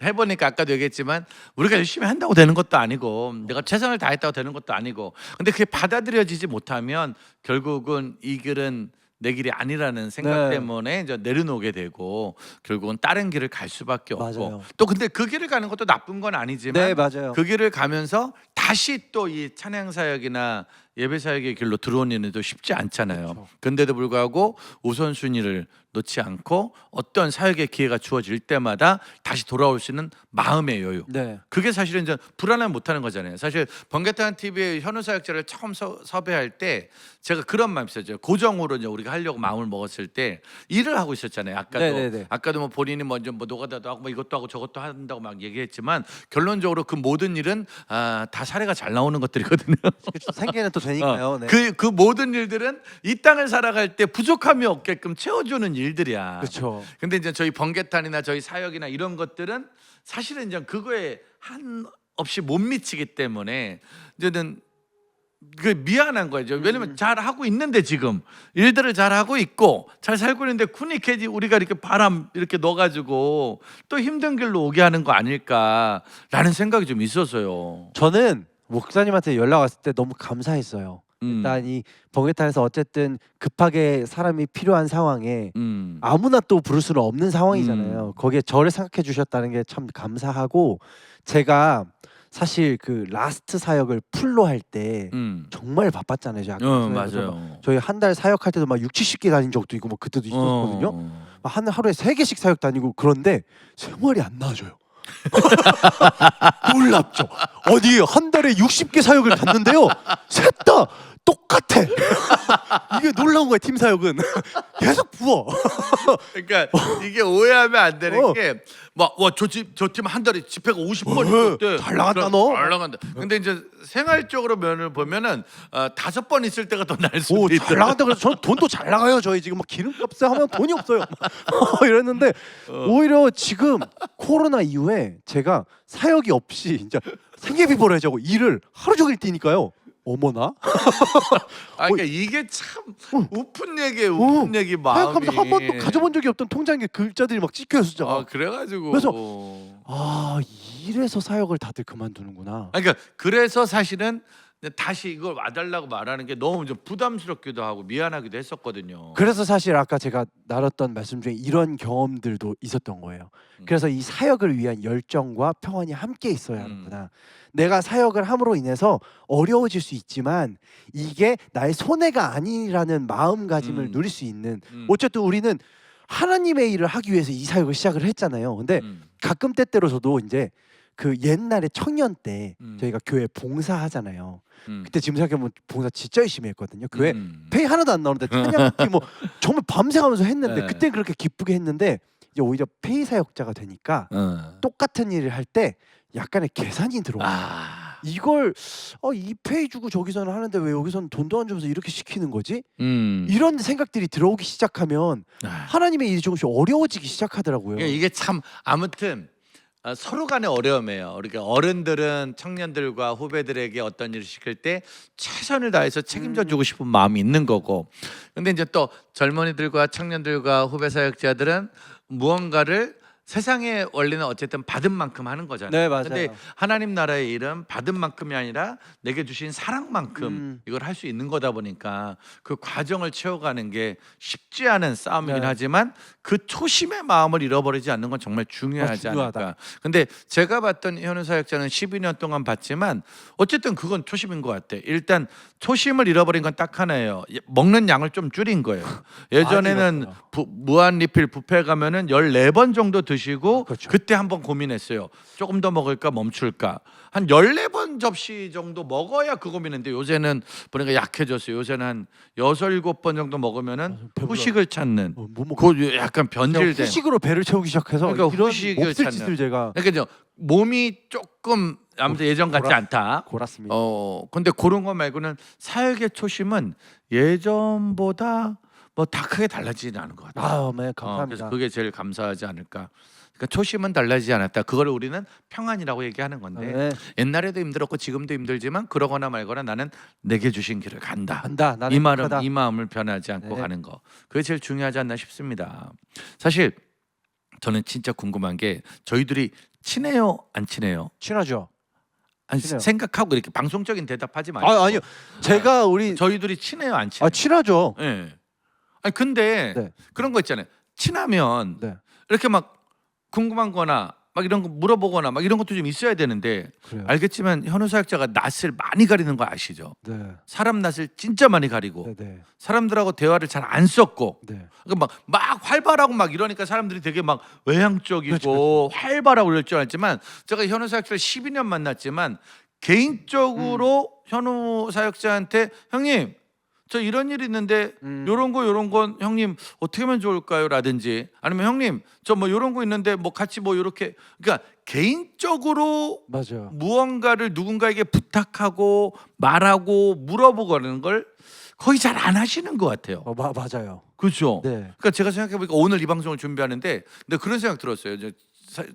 해보니까 아까도 얘기했지만 우리가 열심히 한다고 되는 것도 아니고 내가 최선을 다했다고 되는 것도 아니고 근데 그게 받아들여지지 못하면 결국은 이 길은 내 길이 아니라는 생각 네. 때문에 이제 내려놓게 되고 결국은 다른 길을 갈 수밖에 없고 맞아요. 또 근데 그 길을 가는 것도 나쁜 건 아니지만 네, 맞아요. 그 길을 가면서 다시 또 이 찬양 사역이나 예배 사역의 길로 들어오는 일도 쉽지 않잖아요. 그렇죠. 근데도 불구하고 우선순위를 놓지 않고 어떤 사역의 기회가 주어질 때마다 다시 돌아올 수 있는 마음의 여유. 네. 그게 사실은 이제 불안하면 못하는 거잖아요. 사실 번개탄 TV의 현우 사역자를 처음 섭외할 때 제가 그런 마음이 있었죠. 고정으로 이제 우리가 하려고 마음을 먹었을 때 일을 하고 있었잖아요. 네네네. 아까도 뭐 본인이 먼저 뭐 노가다도 하고 뭐 이것도 하고 저것도 한다고 막 얘기했지만 결론적으로 그 모든 일은 다 사례가 잘 나오는 것들이거든요. 그렇죠. 생계는 또 되니까요. 네. 그 모든 일들은 이 땅을 살아갈 때 부족함이 없게끔 채워주는 일들이야. 그렇죠. 근데 이제 저희 번개탄이나 저희 사역이나 이런 것들은 사실은 이제 그거에 한 없이 못 미치기 때문에 이제는 그 미안한 거죠. 왜냐면 잘 하고 있는데 지금 일들을 잘 하고 있고 잘 살고 있는데 군이 캐지 우리가 이렇게 바람 이렇게 넣어가지고 또 힘든 길로 오게 하는 거 아닐까라는 생각이 좀 있어서요. 저는 목사님한테 연락 왔을 때 너무 감사했어요. 일단 이 번개탄에서 어쨌든 급하게 사람이 필요한 상황에 아무나 또 부를 수는 없는 상황이잖아요. 거기에 저를 생각해 주셨다는 게 참 감사하고 제가 사실 그 라스트 사역을 풀로 할 때 정말 바빴잖아요. 제가 아까 맞아요. 저희 한 달 사역할 때도 막 6, 70개 다닌 적도 있고 뭐 그때도 있었거든요. 막 하루에 3개씩 사역 다니고 그런데 생활이 안 나아져요. 놀랍죠. 어디 한 달에 60개 사역을 갔는데요. 셋 다 똑같아. 이게 놀라운 거야. 팀 사역은 계속 부어. 그러니까 이게 오해하면 안 되는 게 막 와 저 팀 한 달에 집회가 50번 있었대. 잘 나간다 너. 잘 나간다. 근데 이제 생활적으로 면을 보면은 5번 있을 때가 더 날 수도 오, 있다. 잘 나간다 그래서 저는 돈도 잘 나가요. 저희 지금 막 기름값에 하면 돈이 없어요. 이랬는데 오히려 지금 코로나 이후에 제가 사역이 없이 진짜 생계비 벌어야지 일을 하루 종일 뛰니까요. 어머나. 그러니까 이게 참 우픈 얘기예요. 우픈 얘기 마음이. 사역하면서 한 번도 가져본 적이 없던 통장에 글자들이 막 찍혀요 숫자가. 그래가지고. 그래서 이래서 사역을 다들 그만두는구나. 그래서 사실은 다시 이걸 와달라고 말하는 게 너무 좀 부담스럽기도 하고 미안하기도 했었거든요. 그래서 사실 아까 제가 나눴던 말씀 중에 이런 경험들도 있었던 거예요. 그래서 이 사역을 위한 열정과 평안이 함께 있어야 하는구나. 내가 사역을 함으로 인해서 어려워질 수 있지만 이게 나의 손해가 아니라는 마음가짐을 누릴 수 있는 어쨌든 우리는 하나님의 일을 하기 위해서 이 사역을 시작을 했잖아요. 근데 가끔 때때로 저도 이제 그 옛날에 청년 때 저희가 교회 봉사하잖아요. 그때 지금 생각해보면 봉사 진짜 열심히 했거든요. 교회 페이 하나도 안 나오는데 찬양팀 뭐 정말 밤새가면서 했는데 네. 그때 그렇게 기쁘게 했는데 이제 오히려 페이 사역자가 되니까 똑같은 일을 할 때 약간의 계산이 들어와요. 이걸 이 페이 주고 저기서는 하는데 왜 여기서는 돈도 안 주면서 이렇게 시키는 거지? 이런 생각들이 들어오기 시작하면 하나님의 일이 조금씩 어려워지기 시작하더라고요. 이게 참 아무튼 서로 간의 어려움이에요. 그러니까 어른들은 청년들과 후배들에게 어떤 일을 시킬 때 최선을 다해서 책임져 주고 싶은 마음이 있는 거고. 근데 이제 또 젊은이들과 청년들과 후배 사역자들은 무언가를 세상의 원리는 어쨌든 받은 만큼 하는 거잖아요. 네, 맞아요. 근데 하나님 나라의 일은 받은 만큼이 아니라 내게 주신 사랑만큼 이걸 할 수 있는 거다 보니까 그 과정을 채워가는 게 쉽지 않은 싸움이긴 네. 하지만 그 초심의 마음을 잃어버리지 않는 건 정말 중요하지 중요하다. 않을까. 근데 제가 봤던 현우 사역자는 12년 동안 봤지만 어쨌든 그건 초심인 것 같아. 일단 초심을 잃어버린 건 딱 하나예요. 먹는 양을 좀 줄인 거예요. 예전에는 많이 무한 리필 뷔페 가면은 14번 정도 드시고 그렇죠. 그때 한번 고민했어요. 조금 더 먹을까 멈출까. 한 14번 접시 정도 먹어야 그 고민인데 요새는 보니까 약해졌어요. 요새는 한 6, 7번 정도 먹으면은 배불러. 후식을 찾는 뭐 그 약간 변질된. 후식으로 배를 채우기 시작해서 그러니까 이런 후식을 몹쓸 찾는. 짓을 제가 그러니까 몸이 조금 아무튼 예전 같지 않다. 골았습니다. 근데 그런 거 말고는 사역의 초심은 예전보다 뭐 다 크게 달라지지는 않은 것 같아요. 네, 그래서 감사합니다. 그게 제일 감사하지 않을까. 그러니까 초심은 달라지지 않았다. 그걸 우리는 평안이라고 얘기하는 건데 네. 옛날에도 힘들었고 지금도 힘들지만 그러거나 말거나 나는 내게 주신 길을 간다. 간다. 나는 이 말은 행복하다. 이 마음을 변하지 않고 네. 가는 거. 그게 제일 중요하지 않나 싶습니다. 사실 저는 진짜 궁금한 게 저희들이 친해요, 안 친해요? 친하죠. 아니, 친해요. 생각하고 이렇게 방송적인 대답하지 말고. 아니요. 제가 우리 저희들이 친해요, 안 친해요? 친하죠. 예. 아니 근데 네. 그런 거 있잖아요. 친하면 네. 이렇게 막 궁금한 거나 막 이런 거 물어보거나 막 이런 것도 좀 있어야 되는데 그래요. 알겠지만 현우 사역자가 낯을 많이 가리는 거 아시죠? 네. 사람 낯을 진짜 많이 가리고 네. 사람들하고 대화를 잘 안 썼고 네. 그러니까 막 활발하고 막 이러니까 사람들이 되게 막 외향적이고 그렇죠. 활발하고 이럴 줄 알지만 제가 현우 사역자를 12년 만났지만 개인적으로 현우 사역자한테 형님 저 이런 일 있는데 요런 건 형님 어떻게 하면 좋을까요? 라든지 아니면 형님 저 뭐 요런 거 있는데 뭐 같이 뭐 요렇게 그러니까 개인적으로 맞아요. 무언가를 누군가에게 부탁하고 말하고 물어보고 하는 걸 거의 잘 안 하시는 것 같아요. 맞아요. 그렇죠. 네. 그러니까 제가 생각해 보니까 오늘 이 방송을 준비하는데 근데 그런 생각 들었어요.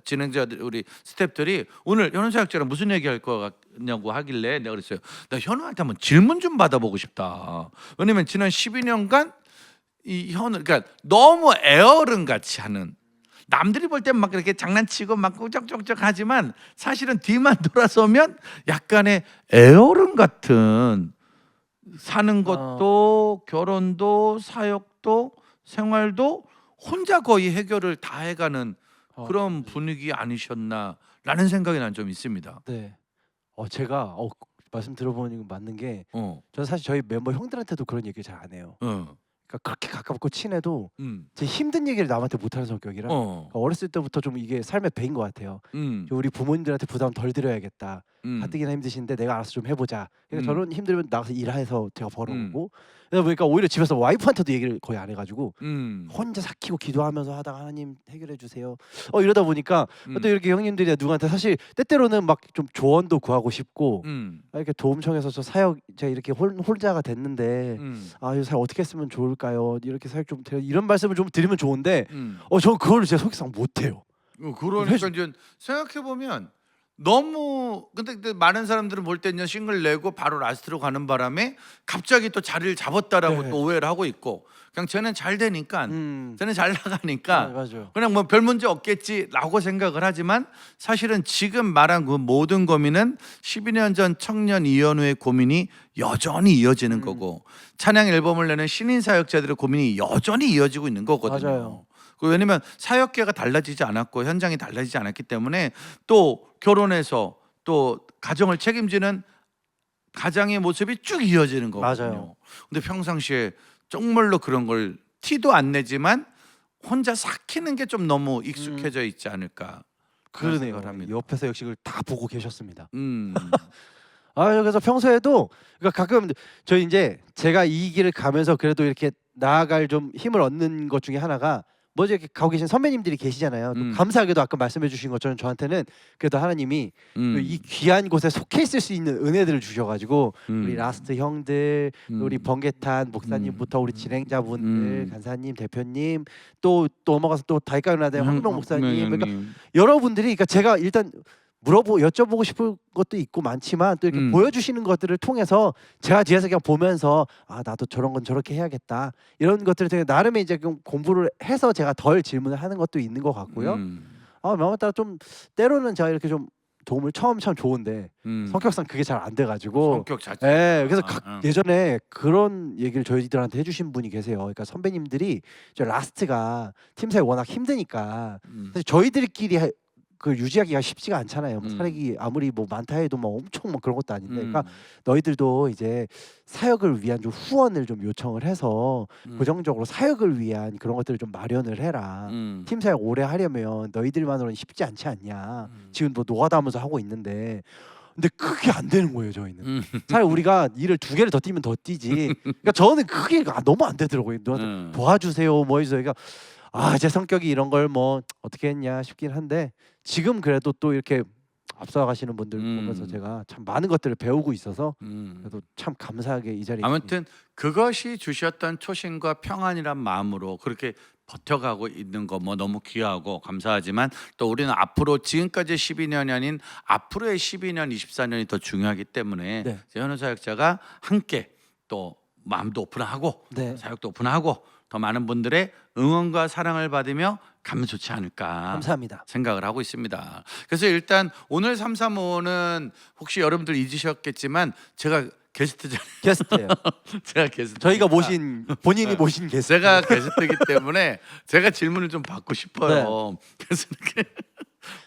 진행자들 우리 스태프들이 오늘 현우 사역자랑 무슨 얘기할 거 같냐고 하길래 내가 그랬어요. 나 현우한테 한번 질문 좀 받아보고 싶다. 왜냐면 지난 12년간 이 현우 그러니까 너무 애어른 같이 하는 남들이 볼 땐 막 이렇게 장난치고 막 꾸적꾸적 하지만 사실은 뒤만 돌아서면 약간의 애어른 같은 사는 것도 결혼도 사역도 생활도 혼자 거의 해결을 다 해가는 그런 분위기 아니셨나라는 생각이 난 좀 있습니다. 네. 제가 말씀 들어보니 맞는 게 어, 저는 사실 저희 멤버 형들한테도 그런 얘기를 잘 안 해요. 어, 그러니까 그렇게 가깝고 친해도 음, 제 힘든 얘기를 남한테 못하는 성격이라 그러니까 어렸을 때부터 좀 이게 삶의 배인 것 같아요. 우리 부모님들한테 부담 덜 드려야겠다. 가뜩이나 힘드신데 내가 알아서 좀 해보자. 그러니까 저는 힘들면 나가서 일해서 제가 벌어오고 그러다 보니까 오히려 집에서 와이프한테도 얘기를 거의 안 해가지고 혼자 삭히고 기도하면서 하다가 하나님 해결해 주세요. 이러다 보니까 또 이렇게 형님들이나 누구한테 사실 때때로는 막 좀 조언도 구하고 싶고 이렇게 도움 청해서 저 사역 제가 이렇게 홀자가 됐는데 이 사역 어떻게 했으면 좋을까요? 이렇게 사역 좀 이런 말씀을 좀 드리면 좋은데 저는 그걸 제 속상 못 해요. 그러니까 이제 생각해 보면 너무 근데 많은 사람들은 볼 때는 싱글 내고 바로 라스트로 가는 바람에 갑자기 또 자리를 잡았다라고 네. 또 오해를 하고 있고 그냥 쟤는 잘 되니까 쟤는 잘 나가니까 맞아요. 그냥 뭐 별 문제 없겠지라고 생각을 하지만 사실은 지금 말한 그 모든 고민은 12년 전 청년 이현우의 고민이 여전히 이어지는 거고 찬양 앨범을 내는 신인 사역자들의 고민이 여전히 이어지고 있는 거거든요. 맞아요. 왜냐면 사역계가 달라지지 않았고 현장이 달라지지 않았기 때문에 또 결혼해서 또 가정을 책임지는 가장의 모습이 쭉 이어지는 거거든요. 맞아요. 근데 평상시에 정말로 그런 걸 티도 안 내지만 혼자 삭히는 게 좀 너무 익숙해져 있지 않을까 그런 그러네요. 생각을 합니다. 옆에서 역시 그걸 다 보고 계셨습니다. 음. 그래서 평소에도 그러니까 가끔 저희 이제 제가 이 길을 가면서 그래도 이렇게 나아갈 좀 힘을 얻는 것 중에 하나가 먼저 이렇게 가고 계신 선배님들이 계시잖아요. 또 감사하게도 아까 말씀해주신 것처럼 저한테는 그래도 하나님이 이 귀한 곳에 속해 있을 수 있는 은혜들을 주셔가지고 우리 라스트 형들, 우리 번개탄 목사님부터 우리 진행자분들, 간사님, 대표님, 또 넘어가서 또 다이카요나대 황명 목사님, 그러니까 여러분들이 그러니까 제가 일단 여쭤보고 싶은 것도 있고 많지만 또 이렇게 보여주시는 것들을 통해서 제가 뒤에서 그냥 보면서 나도 저런 건 저렇게 해야겠다 이런 것들을 되게 나름의 이제 좀 공부를 해서 제가 덜 질문을 하는 것도 있는 것 같고요. 마음에 따라 좀 때로는 제가 이렇게 좀 도움을 처음 좋은데 성격상 그게 잘 안 돼가지고 성격 자체. 그래서 예전에 그런 얘기를 저희들한테 해주신 분이 계세요. 그러니까 선배님들이 저 라스트가 팀사에 워낙 힘드니까 사실 저희들끼리 그 유지하기가 쉽지가 않잖아요. 사력이 아무리 뭐 많다 해도 뭐 엄청 뭐 그런 것도 아닌데, 그러니까 너희들도 이제 사역을 위한 좀 후원을 좀 요청을 해서 고정적으로 사역을 위한 그런 것들을 좀 마련을 해라. 팀 사역 오래 하려면 너희들만으로는 쉽지 않지 않냐. 지금 뭐 노가다하면서 하고 있는데. 근데 그게 안 되는 거예요 저희는. 차라리 우리가 일을 2개를 더 뛰면 더 뛰지. 그러니까 저는 그게 너무 안 되더라고요. 너한테 도와주세요 뭐 해서 그러니까 제 성격이 이런 걸 뭐 어떻게 했냐 싶긴 한데 지금 그래도 또 이렇게 앞서가시는 분들 보면서 제가 참 많은 것들을 배우고 있어서 그래도 참 감사하게 이 자리에 아무튼 그것이 주셨던 초심과 평안이란 마음으로 그렇게 버텨가고 있는 거 뭐 너무 귀하고 감사하지만 또 우리는 앞으로 지금까지 12년이 아닌 앞으로의 12년, 24년이 더 중요하기 때문에 네. 현우 사역자가 함께 또 마음도 오픈하고 네. 사역도 오픈하고 더 많은 분들의 응원과 사랑을 받으며 가면 좋지 않을까 감사합니다. 생각을 하고 있습니다. 그래서 일단 오늘 335는 혹시 여러분들 잊으셨겠지만 제가 게스트잖아요. 게스트예요. 제가 게스트. 저희가 모신 본인이 모신 게스트. 제가 게스트이기 때문에 제가 질문을 좀 받고 싶어요. 그래서 이렇게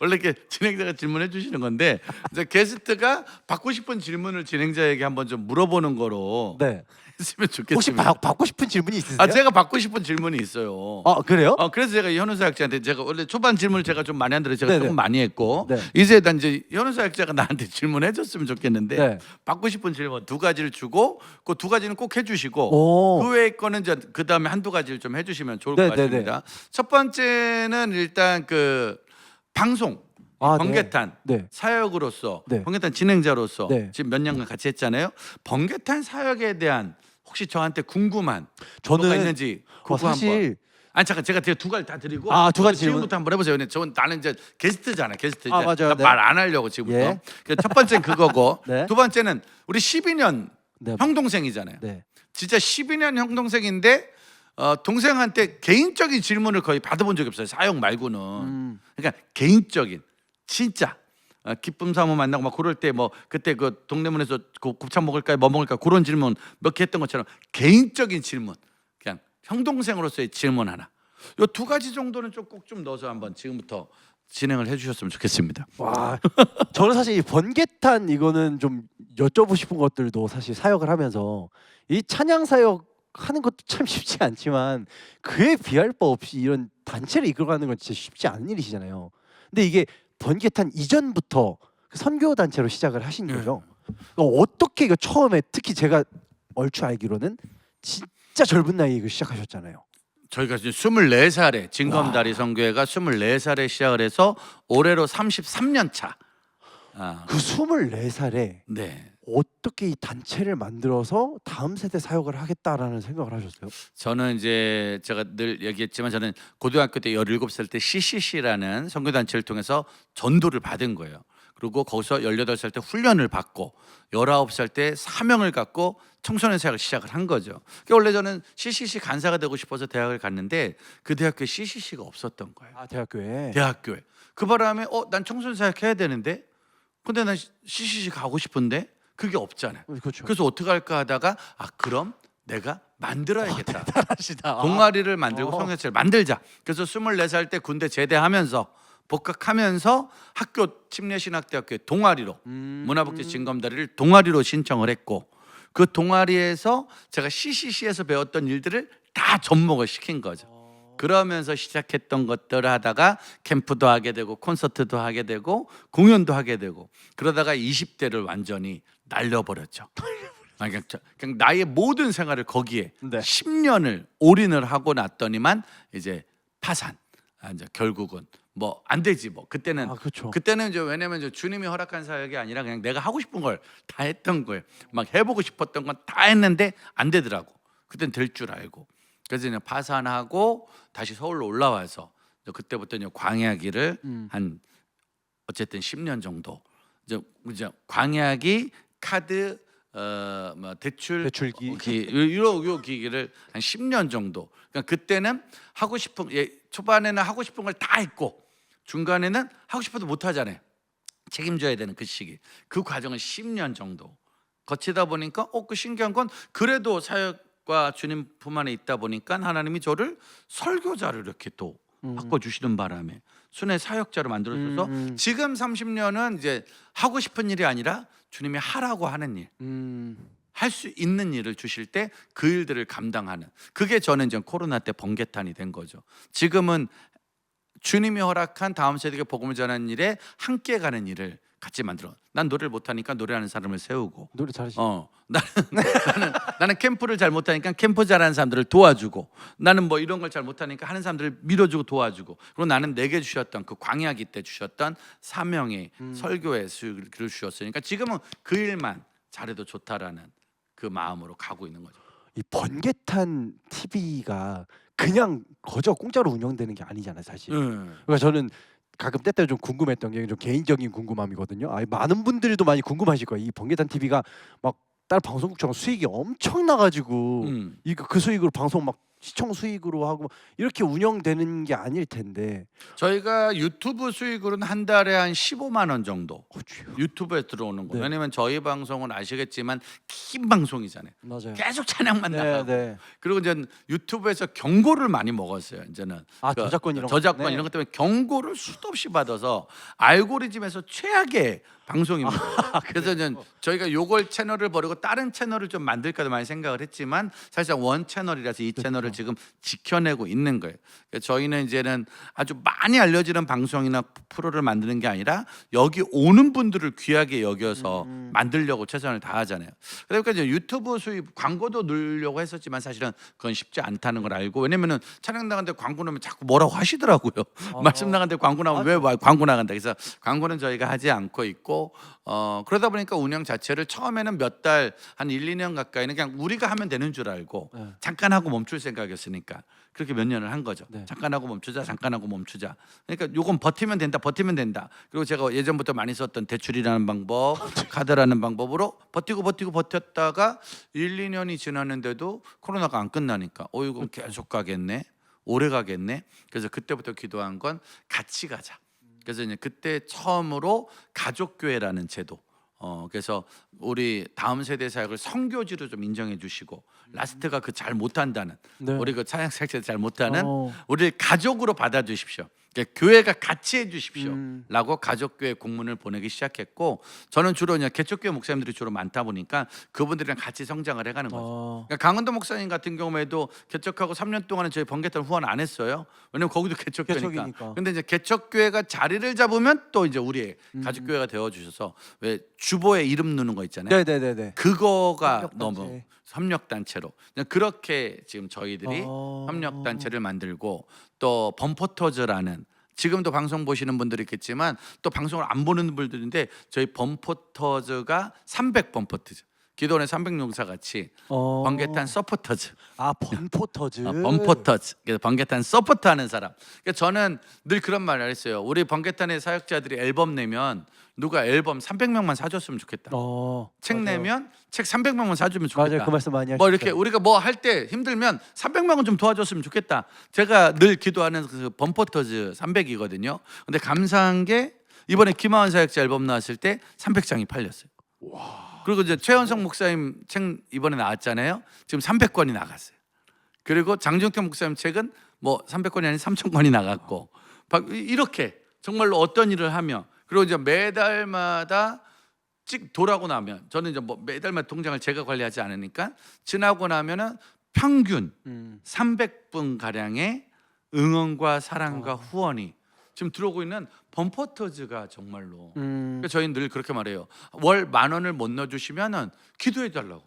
원래 이렇게 진행자가 질문해 주시는 건데 이제 게스트가 받고 싶은 질문을 진행자에게 한번 좀 물어보는 거로 네. 했으면 좋겠습니다. 혹시 받고 싶은 질문이 있으세요? 아 제가 받고 싶은 질문이 있어요. 그래요? 그래서 제가 현우 사역자한테 제가 원래 초반 질문을 제가 좀 많이 안 들어 제가 네네. 조금 많이 했고 네. 이제 난 이제 현우 사역자가 나한테 질문해 줬으면 좋겠는데 네. 받고 싶은 질문 두 가지를 주고 그 두 가지는 꼭 해주시고 오. 그 외의 거는 이제 그 다음에 한두 가지를 좀 해주시면 좋을 네, 것 네, 같습니다. 첫 번째는 일단 그 방송 네. 번개탄 네. 사역으로서 네. 번개탄 진행자로서 네. 지금 몇 년간 같이 했잖아요. 번개탄 사역에 대한 혹시 저한테 궁금한 저는 뭐가 있는지 그거 사실 아니 잠깐 제가 두 가지 다 드리고 두 가지 지금부터 한번 해보세요. 나는 이제 게스트잖아. 게스트 맞아요. 네. 말 안 하려고 지금부터. 예. 첫 번째는 그거고 네. 두 번째는 우리 12년 네. 형 동생이잖아요. 네. 진짜 12년 형 동생인데 동생한테 개인적인 질문을 거의 받아본 적이 없어요. 사역 말고는. 그러니까 개인적인 진짜 기쁨 사모 만나고 막 그럴 때 뭐 그때 그 동대문에서 그 곱창 먹을까요? 뭐 먹을까? 그런 질문 몇 개 했던 것처럼 개인적인 질문. 그냥 형 동생으로서의 질문 하나. 요 두 가지 정도는 좀 꼭 좀 넣어서 한번 지금부터 진행을 해주셨으면 좋겠습니다. 와, 저는 사실 이 번개탄 이거는 좀 여쭤보고 싶은 것들도 사실 사역을 하면서 이 찬양 사역 하는 것도 참 쉽지 않지만 그에 비할 바 없이 이런 단체를 이끌어가는 건 진짜 쉽지 않은 일이시잖아요. 근데 이게 번개탄 이전부터 그 선교 단체로 시작을 하신 거죠. 어떻게 이거 처음에 특히 제가 얼추 알기로는 진짜 젊은 나이에 이거 시작하셨잖아요. 저희가 지금 24살에 진검다리 선교회가 24살에 시작을 해서 올해로 33년 차. 그 24살에 네. 어떻게 이 단체를 만들어서 다음 세대 사역을 하겠다라는 생각을 하셨어요? 저는 이제 제가 늘 얘기했지만 저는 고등학교 때 17살 때 CCC라는 선교단체를 통해서 전도를 받은 거예요. 그리고 거기서 18살 때 훈련을 받고 19살 때 사명을 갖고 청소년 사역을 시작을 한 거죠. 그러니까 원래 저는 CCC 간사가 되고 싶어서 대학을 갔는데 그 대학교에 CCC가 없었던 거예요. 대학교에. 대학교에. 그 바람에 난 청소년 사역 해야 되는데 근데 난 CCC 가고 싶은데 그게 없잖아요. 그렇죠. 그래서 어떻게 할까 하다가 그럼 내가 만들어야겠다. 대단하시다. 동아리를 만들고 성교체를 만들자. 그래서 24살 때 군대 제대하면서 복학하면서 학교 침례신학대학교에 동아리로 문화복지 진검다리를 동아리로 신청을 했고 그 동아리에서 제가 CCC에서 배웠던 일들을 다 접목을 시킨 거죠. 그러면서 시작했던 것들을 하다가 캠프도 하게 되고 콘서트도 하게 되고 공연도 하게 되고 그러다가 20대를 완전히 날려버렸죠. 그냥 나의 모든 생활을 거기에 10년을 올인을 하고 났더니만 이제 파산. 이제 결국은 뭐 안 되지 뭐 그때는 그렇죠. 그때는 이제 왜냐면 이제 주님이 허락한 사역이 아니라 그냥 내가 하고 싶은 걸 다 했던 거예요. 막 해보고 싶었던 건 다 했는데 안 되더라고. 그땐 될 줄 알고 그래서 그냥 파산하고 다시 서울로 올라와서 그때부터 이제 광야기를 한 어쨌든 10년 정도 이제 광야기 카드 뭐 대출기 요 기기를 한 10년 정도. 그러니까 그때는 하고 싶은 초반에는 하고 싶은 걸 다 했고 중간에는 하고 싶어도 못 하잖아요. 책임져야 되는 그 시기. 그 과정을 10년 정도 거치다 보니까 그 신기한 건 그래도 사역과 주님 품 안에 있다 보니까 하나님이 저를 설교자를 이렇게 또 바꿔 주시는 바람에 순회 사역자로 만들어 줘서 지금 30년은 이제 하고 싶은 일이 아니라 주님이 하라고 하는 일. 할 수 있는 일을 주실 때 그 일들을 감당하는 그게 저는 이제 코로나 때 번개탄이 된 거죠. 지금은 주님이 허락한 다음 세대에게 복음을 전하는 일에 함께 가는 일을 같이 만들어. 난 노래를 못하니까 노래하는 사람을 세우고, 노래 잘하시. 나는 캠프를 잘 못하니까 캠프 잘하는 사람들을 도와주고, 나는 뭐 이런 걸 잘 못하니까 하는 사람들을 밀어주고 도와주고, 그리고 나는 내게 주셨던 그 광야기 때 주셨던 사명의 설교의 수익을 주셨으니까 지금은 그 일만 잘해도 좋다라는 그 마음으로 가고 있는 거죠. 이 번개탄 TV가 그냥 거저 공짜로 운영되는 게 아니잖아요, 사실. 그러니까 저는 가끔 때때로 좀 궁금했던 게 좀 개인적인 궁금함이거든요. 많은 분들도 많이 궁금하실 거예요. 이 번개탄 TV가 막 다른 방송국처럼 수익이 엄청 나가지고 이거 그 수익으로 방송 막 시청 수익으로 하고 이렇게 운영되는 게 아닐 텐데. 저희가 유튜브 수익으로는 한 달에 한 15만 원 정도 유튜브에 들어오는 거. 네. 왜냐면 저희 방송은 아시겠지만 긴 방송이잖아요. 맞아요. 계속 찬양만 네, 나가고. 네. 그리고 이제 유튜브에서 경고를 많이 먹었어요. 이제는 저작권 이런 저작권 거. 네. 이런 것 때문에 경고를 수도 없이 받아서 알고리즘에서 최악의 방송입니다. 그래서 이제 저희가 요걸 채널을 버리고 다른 채널을 좀 만들까도 많이 생각을 했지만 사실상 원 채널이라서 이 채널을 지금 지켜내고 있는 거예요. 그래서 저희는 이제는 아주 많이 알려지는 방송이나 프로를 만드는 게 아니라 여기 오는 분들을 귀하게 여겨서 만들려고 최선을 다하잖아요. 그러니까 이제 유튜브 수입 광고도 넣으려고 했었지만 사실은 그건 쉽지 않다는 걸 알고, 왜냐면은 촬영 나간데 광고 넣으면 자꾸 뭐라고 하시더라고요. 말씀 나간데 광고 나오면 왜 광고 나간다. 그래서 광고는 저희가 하지 않고 있고, 그러다 보니까 운영 자체를 처음에는 몇 달 한 1, 2년 가까이는 그냥 우리가 하면 되는 줄 알고 잠깐 하고 멈출 생각이었으니까 그렇게 몇 년을 한 거죠. 네. 잠깐 하고 멈추자, 잠깐 하고 멈추자. 그러니까 요건 버티면 된다, 버티면 된다. 그리고 제가 예전부터 많이 썼던 대출이라는 방법, 카드라는 방법으로 버텼다가 1, 2년이 지났는데도 코로나가 안 끝나니까 이거 계속 가겠네, 오래 가겠네. 그래서 그때부터 기도한 건 같이 가자. 그래서 이제 그때 처음으로 가족교회라는 제도. 그래서 우리 다음 세대 사역을 선교지로 좀 인정해 주시고, 라스트가 그 잘 못한다는, 네. 우리 그 찬양 사역者잘 못하는 어. 우리를 가족으로 받아 주십시오. 그러니까 교회가 같이 해 주십시오. 음. 라고 가족교회 공문을 보내기 시작했고, 저는 주로 그냥 개척교회 목사님들이 주로 많다 보니까 그분들이랑 같이 성장을 해가는 거죠. 그러니까 강원도 목사님 같은 경우에도 개척하고 3년 동안은 저희 번개탄 후원 안 했어요. 왜냐면 거기도 개척교회니까. 개척이니까. 근데 이제 개척교회가 자리를 잡으면 또 이제 우리의 가족교회가 되어 주셔서, 왜 주보에 이름 넣는 거 있잖아요. 네네네네. 그거가 협력단체. 너무 협력단체로 그렇게 지금 저희들이 협력단체를 만들고, 또 범포터즈라는, 지금도 방송 보시는 분들이 있겠지만 또 방송을 안 보는 분들인데, 저희 범포터즈가 300범포터즈, 기도원의 300용사 같이 번개탄 서포터즈. 범포터즈. 범포터즈. 그래서 번개탄 서포트하는 사람. 그러니까 저는 늘 그런 말을 했어요. 우리 번개탄의 사역자들이 앨범 내면 누가 앨범 300명만 사줬으면 좋겠다. 책 맞아요. 내면 책 300명만 사주면 좋겠다. 맞아요. 그 말씀 많이 하시죠. 뭐 이렇게 우리가 뭐 할 때 힘들면 300명은 좀 도와줬으면 좋겠다. 제가 늘 기도하는 그 범포터즈 300이거든요. 근데 감사한 게 이번에 김하원 사역자 앨범 나왔을 때 300장이 팔렸어요. 그리고 이제 최현성 목사님 책 이번에 나왔잖아요. 지금 300권이 나갔어요. 그리고 장정태 목사님 책은 뭐 300권이 아닌 3,000권이 나갔고, 이렇게 정말로 어떤 일을 하며, 그리고 이제 매달마다 돌아오고 나면, 저는 이제 뭐 매달마다 통장을 제가 관리하지 않으니까 지나고 나면은 평균 300분 가량의 응원과 사랑과 후원이 지금 들어오고 있는 범포터즈가 정말로. 그러니까 저희는 늘 그렇게 말해요. 월 10,000원을 못 넣어주시면은 기도해 달라고.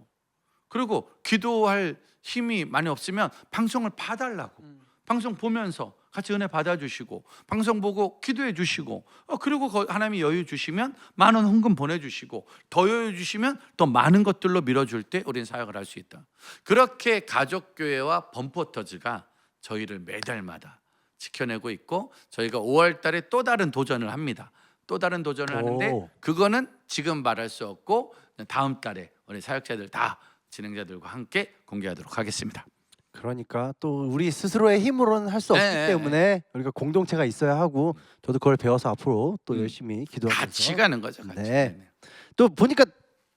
그리고 기도할 힘이 많이 없으면 방송을 봐달라고. 방송 보면서 같이 은혜 받아주시고, 방송 보고 기도해 주시고, 그리고 하나님이 여유 주시면 10,000원 헌금 보내주시고, 더 여유 주시면 더 많은 것들로 밀어줄 때 우리는 사역을 할 수 있다. 그렇게 가족교회와 범포터즈가 저희를 매달마다 지켜내고 있고, 저희가 5월 달에 또 다른 도전을 합니다. 또 다른 도전을 하는데, 그거는 지금 말할 수 없고 다음 달에 우리 사역자들 다 진행자들과 함께 공개하도록 하겠습니다. 그러니까 또 우리 스스로의 힘으로는 할 수 없기 때문에 우리가 공동체가 있어야 하고, 저도 그걸 배워서 앞으로 또 열심히 기도하면서 같이 가는 거죠. 같이. 네. 또 보니까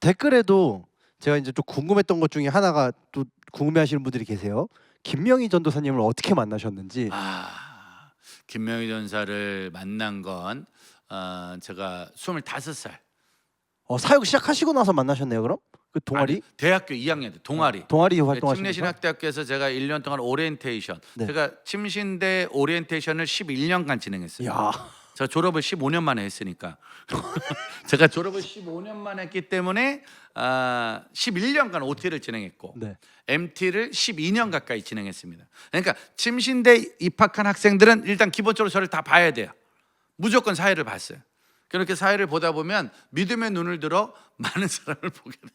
댓글에도 제가 이제 좀 궁금했던 것 중에 하나가, 또 궁금해하시는 분들이 계세요. 김명희 전도사님을 어떻게 만나셨는지. 김명희 전사를 만난 건 제가 25살. 사역 시작하시고 나서 만나셨네요. 그럼 그 동아리? 아니, 대학교 2학년 때 동아리. 동아리 활동하시면서. 침례신학대학교에서 제가 1년 동안 오리엔테이션. 네. 제가 침신대 오리엔테이션을 11년간 진행했어요. 야. 제가 졸업을 15년 만에 했으니까 제가 졸업을 15년 만에 했기 때문에 11년간 OT를 진행했고 네. MT를 12년 가까이 진행했습니다. 그러니까 침신대 입학한 학생들은 일단 기본적으로 저를 다 봐야 돼요. 무조건 사회를 봤어요. 그렇게 사회를 보다 보면 믿음의 눈을 들어 많은 사람을 보게 돼요.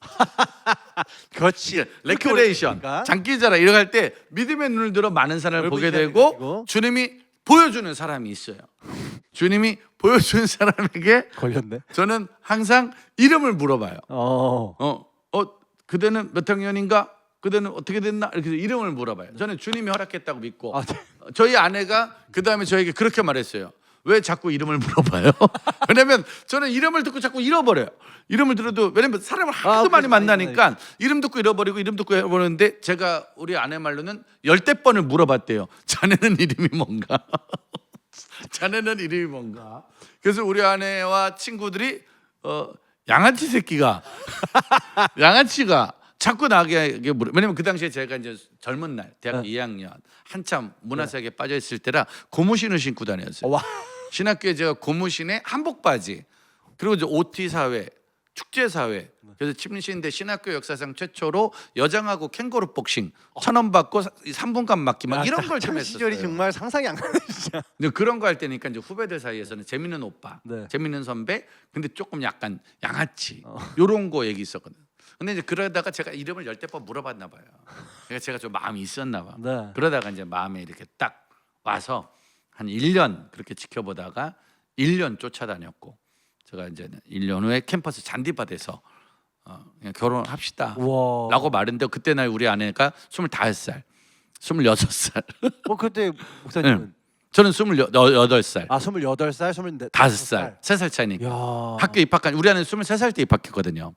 그렇지. 레크레이션, 그러니까. 장기자랑 이렇게 할 때 믿음의 눈을 들어 많은 사람을 보게 되고 가지고. 주님이 보여주는 사람이 있어요. 주님이 보여주는 사람에게 걸렸네. 저는 항상 이름을 물어봐요. 어. 그대는 몇 학년인가? 그대는 어떻게 됐나? 이렇게 해서 이름을 물어봐요. 저는 주님이 허락했다고 믿고 아, 네. 저희 아내가 그 다음에 저에게 그렇게 말했어요. 왜 자꾸 이름을 물어봐요? 왜냐면 저는 이름을 듣고 자꾸 잃어버려요. 이름을 들어도 왜냐면 사람을 하도 많이 만나니까 이름 듣고 잃어버리고 이름 듣고 잃어버리는데 제가 우리 아내 말로는 10대 번을 물어봤대요. 자네는 이름이 뭔가? 자네는 이름이 뭔가? 그래서 우리 아내와 친구들이 양아치 새끼가 양아치가 자꾸 나게 물어. 왜냐면 그 당시에 제가 이제 젊은 날 대학교 2학년 한참 문화사역에 빠져 있을 때라 고무신을 신고 다녔어요. 와. 신학교에 제가 고무신에 한복 바지 그리고 이제 OT 사회, 축제 사회. 그래서 침신대 신학교 역사상 최초로 여장하고 캥거루 복싱 1,000원 받고 3분간 맞기 막 이런 걸 좀 시절이 했었어요. 정말 상상이 안 가네 진짜. 근데 그런 거 할 때니까 이제 후배들 사이에서는 재밌는 오빠, 네. 재밌는 선배, 근데 조금 약간 양아치 요런 거 얘기 있었거든. 근데 이제 그러다가 제가 이름을 10대 번 물어봤나 봐요. 그러니까 제가 좀 마음이 있었나 봐. 네. 그러다가 이제 마음에 이렇게 딱 와서 한 1년 그렇게 지켜보다가 1년 쫓아다녔고 제가 이제 1년 후에 캠퍼스 잔디밭에서 그냥 결혼합시다 우와. 라고 말했는데 그때 날 우리 아내가 25살 26살 그때 목사님은 저는 28살 28살, 24, 5살 3살 차이니까 야. 학교 입학한 우리 아내는 23살 때 입학했거든요.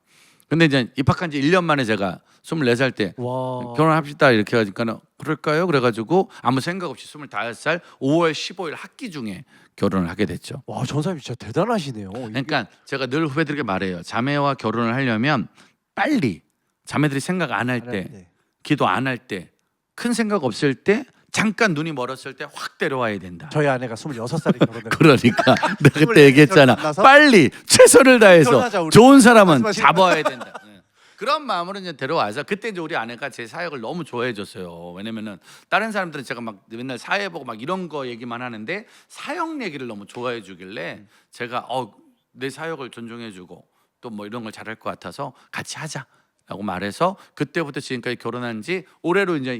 근데 이제 입학한 지 1년 만에 제가 24살 때 와. 결혼합시다 이렇게 하니까 그럴까요? 그래가지고 아무 생각 없이 25살 5월 15일 학기 중에 결혼을 하게 됐죠. 와, 전사님 진짜 대단하시네요. 그러니까 제가 늘 후배들에게 말해요. 자매와 결혼을 하려면 빨리 자매들이 생각 안 할 때, 기도 안 할 때, 큰 생각 없을 때, 잠깐 눈이 멀었을 때 확 데려와야 된다. 저희 아내가 26살에 결혼을 그러니까 내가 그때 얘기했잖아. 만나서? 빨리 최선을 다해서 결혼하자, 우리. 좋은 사람은 말씀하신 잡아야 된다. 네. 그런 마음으로 이제 데려와서 그때 이제 우리 아내가 제 사역을 너무 좋아해 줬어요. 왜냐면은 다른 사람들은 제가 막 맨날 사회 보고 막 이런 거 얘기만 하는데 사역 얘기를 너무 좋아해 주길래 제가 내 사역을 존중해 주고 또 뭐 이런 걸 잘할 것 같아서 같이 하자라고 말해서 그때부터 지금까지 결혼한 지 올해로 이제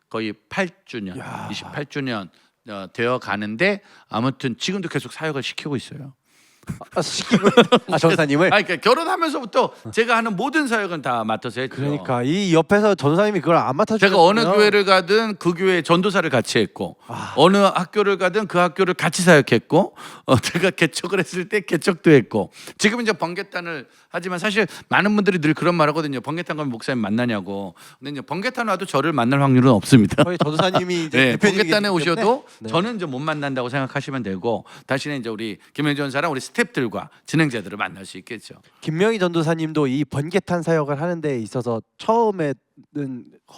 거의 8주년, 야. 28주년 되어 가는데 아무튼 지금도 계속 사역을 시키고 있어요. 시키고 전사님을. 그러니까 결혼하면서부터 제가 하는 모든 사역은 다 맡아서 했죠. 그러니까 이 옆에서 전사님이 그걸 안 맡아주면 제가 어느 교회를 가든 그 교회 전도사를 같이 했고 어느 학교를 가든 그 학교를 같이 사역했고 제가 개척을 했을 때 개척도 했고 지금 이제 번개탄을 하지만 사실 많은 분들이 늘 그런 말 하거든요. 번개탄 가면 목사님 만나냐고. 근데 이제 번개탄 와도 저를 만날 확률은 없습니다. 저희 전도사님이 이제 네, 대표님이기 번개탄에 때문에. 오셔도 네. 저는 이제 못 만난다고 생각하시면 되고 다시는 이제 우리 김영준 전사랑 우리 스태프들과 진행자들을 만날 수 있겠죠. 김명희 전도사님도 이 번개탄 사역을 하는 데 있어서 처음에는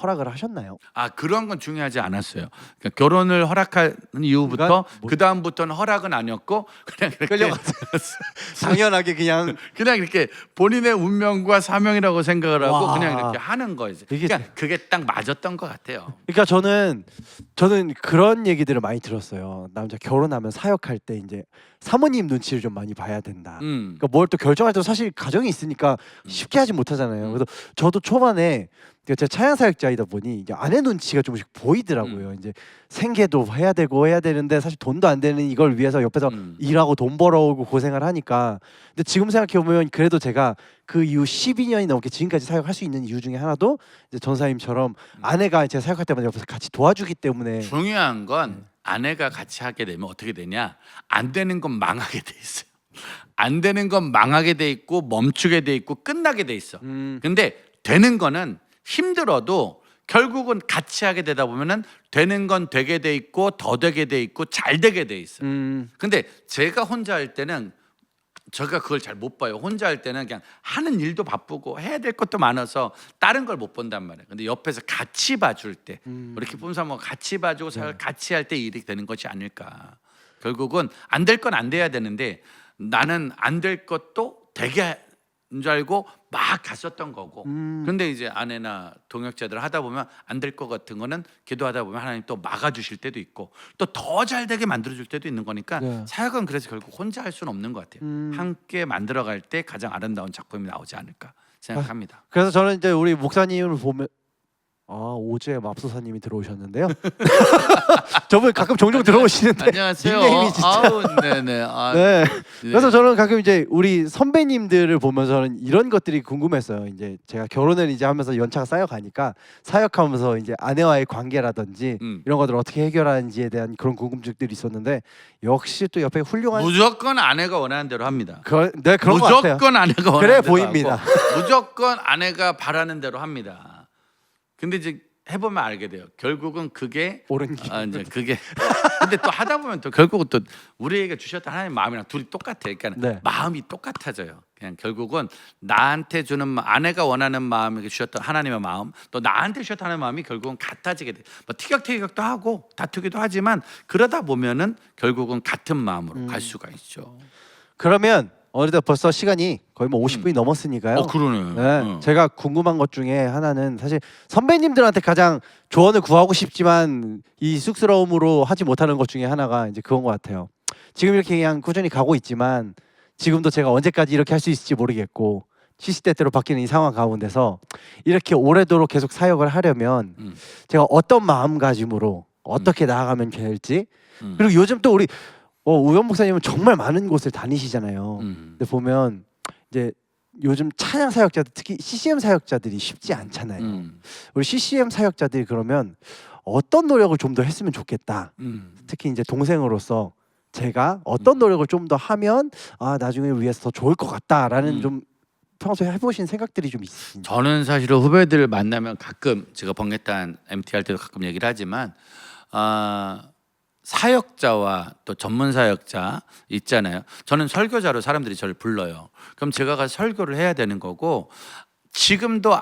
허락을 하셨나요? 그런 건 중요하지 않았어요. 그러니까 결혼을 허락한 이후부터 그 다음부터는 허락은 아니었고 그냥 이렇게 끌려갔어요. 당연하게 그냥 그냥 이렇게 본인의 운명과 사명이라고 생각을 하고 와. 그냥 이렇게 하는 거예요. 그러니까 그게 딱 맞았던 것 같아요. 그러니까 저는 그런 얘기들을 많이 들었어요. 남자 결혼하면 사역할 때 이제 사모님 눈치를 좀 많이 봐야 된다. 그러니까 뭘 또 결정할 때 사실 가정이 있으니까 쉽게 하지 못하잖아요. 그래서 저도 초반에 제가 차양 사역자이다 보니 이제 아내 눈치가 조금씩 보이더라고요. 이제 생계도 해야 되는데 사실 돈도 안 되는 이걸 위해서 옆에서 일하고 돈 벌어오고 고생을 하니까. 근데 지금 생각해 보면 그래도 제가 그 이후 12년이 넘게 지금까지 사역할 수 있는 이유 중에 하나도 이제 전사님처럼 아내가 제가 사역할 때마다 옆에서 같이 도와주기 때문에. 중요한 건 아내가 같이 하게 되면 어떻게 되냐? 안 되는 건 망하게 돼 있어요. 안 되는 건 망하게 돼 있고 멈추게 돼 있고 끝나게 돼 있어. 근데 되는 거는 힘들어도 결국은 같이 하게 되다 보면은 되는 건 되게 돼 있고 더 되게 돼 있고 잘 되게 돼 있어. 근데 제가 혼자 할 때는 제가 그걸 잘 못 봐요. 혼자 할 때는 그냥 하는 일도 바쁘고 해야 될 것도 많아서 다른 걸 못 본단 말이에요. 근데 옆에서 같이 봐줄 때 우리 기쁨 사모가 같이 봐주고 같이 할 때 일이 되는 것이 아닐까. 결국은 안 될 건 안 돼야 되는데 나는 안 될 것도 되게 인 줄 알고 막 갔었던 거고. 근데 이제 아내나 동역자들 하다 보면 안 될 것 같은 거는 기도하다 보면 하나님 또 막아주실 때도 있고 또 더 잘 되게 만들어줄 때도 있는 거니까 네. 사역은 그래서 결국 혼자 할 수는 없는 것 같아요. 함께 만들어갈 때 가장 아름다운 작품이 나오지 않을까 생각합니다. 그래서 저는 이제 우리 목사님을 보면 오주의 맙소사님이 들어오셨는데요. 저분 가끔 종종 들어오시는데 안녕하세요. 닉네임이 진짜. 아우, 네네. 네. 그래서 저는 가끔 이제 우리 선배님들을 보면서 저는 이런 것들이 궁금했어요. 이제 제가 결혼을 이제 하면서 연차가 쌓여가니까 사역하면서 이제 아내와의 관계라든지 이런 것들을 어떻게 해결하는지에 대한 그런 궁금증들이 있었는데 역시 또 옆에 훌륭한 무조건 아내가 원하는 대로 합니다. 네, 그런 것 같아요. 무조건 아내가 원하는 그래 대로 보입니다. 하고, 무조건 아내가 바라는 대로 합니다. 근데 이제 해보면 알게 돼요. 결국은 그게 옳은 길. 이제 그게 근데 또 하다 보면 또 결국은 또 우리에게 주셨던 하나님 마음이랑 둘이 똑같아. 그러니까 네. 마음이 똑같아져요. 그냥 결국은 나한테 주는 아내가 원하는 마음에게 주셨던 하나님의 마음, 또 나한테 주셨던 하나님의 마음이 결국은 같아지게 돼. 뭐 티격태격도 하고 다투기도 하지만 그러다 보면은 결국은 같은 마음으로 갈 수가 있죠. 그러면 어느덧 벌써 시간이 거의 뭐 50분이 넘었으니까요. 그러네. 네, 제가 궁금한 것 중에 하나는 사실 선배님들한테 가장 조언을 구하고 싶지만 이 쑥스러움으로 하지 못하는 것 중에 하나가 이제 그건 것 같아요. 지금 이렇게 그냥 꾸준히 가고 있지만 지금도 제가 언제까지 이렇게 할 수 있을지 모르겠고 시시때때로 바뀌는 이 상황 가운데서 이렇게 오래도록 계속 사역을 하려면 제가 어떤 마음가짐으로 어떻게 나아가면 될지 그리고 요즘 또 우리 우영 목사님은 정말 많은 곳을 다니시잖아요. 근데 보면 이제 요즘 찬양 사역자들 특히 CCM 사역자들이 쉽지 않잖아요. 우리 CCM 사역자들이 그러면 어떤 노력을 좀 더 했으면 좋겠다. 특히 이제 동생으로서 제가 어떤 노력을 좀 더 하면 나중에 위해서 더 좋을 것 같다라는 좀 평소에 해보신 생각들이 좀 있으신지. 저는 사실은 후배들 만나면 가끔 제가 번개탄 MT 할 때도 가끔 얘기를 하지만 사역자와 또 전문 사역자 있잖아요. 저는 설교자로 사람들이 저를 불러요. 그럼 제가 가서 설교를 해야 되는 거고 지금도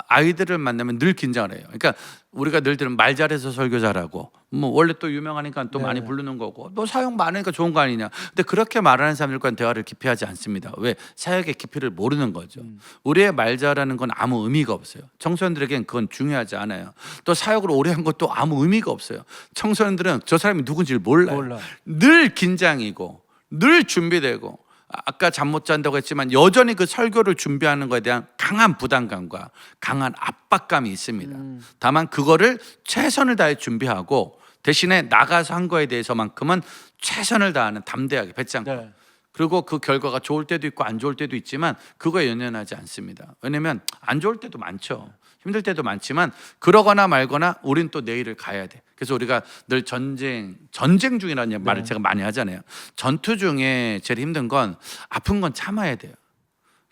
아이들을 만나면 늘 긴장을 해요. 그러니까 우리가 늘 들은 말 잘해서 설교 잘하고 뭐 원래 또 유명하니까 또 많이 부르는 거고 너 사역 많으니까 좋은 거 아니냐. 근데 그렇게 말하는 사람들과는 대화를 깊이 하지 않습니다. 왜? 사역의 깊이를 모르는 거죠. 우리의 말 잘하는 건 아무 의미가 없어요. 청소년들에겐 그건 중요하지 않아요. 또 사역을 오래 한 것도 아무 의미가 없어요. 청소년들은 저 사람이 누군지를 몰라요. 늘 긴장이고 늘 준비되고 아까 잠 못 잔다고 했지만 여전히 그 설교를 준비하는 것에 대한 강한 부담감과 강한 압박감이 있습니다. 다만 그거를 최선을 다해 준비하고 대신에 나가서 한 거에 대해서만큼은 최선을 다하는 담대하게 배짱. 그리고 그 결과가 좋을 때도 있고 안 좋을 때도 있지만 그거에 연연하지 않습니다. 왜냐면 안 좋을 때도 많죠. 힘들 때도 많지만 그러거나 말거나 우린 또 내일을 가야 돼. 그래서 우리가 늘 전쟁 중이라는 말을 제가 많이 하잖아요. 전투 중에 제일 힘든 건 아픈 건 참아야 돼요.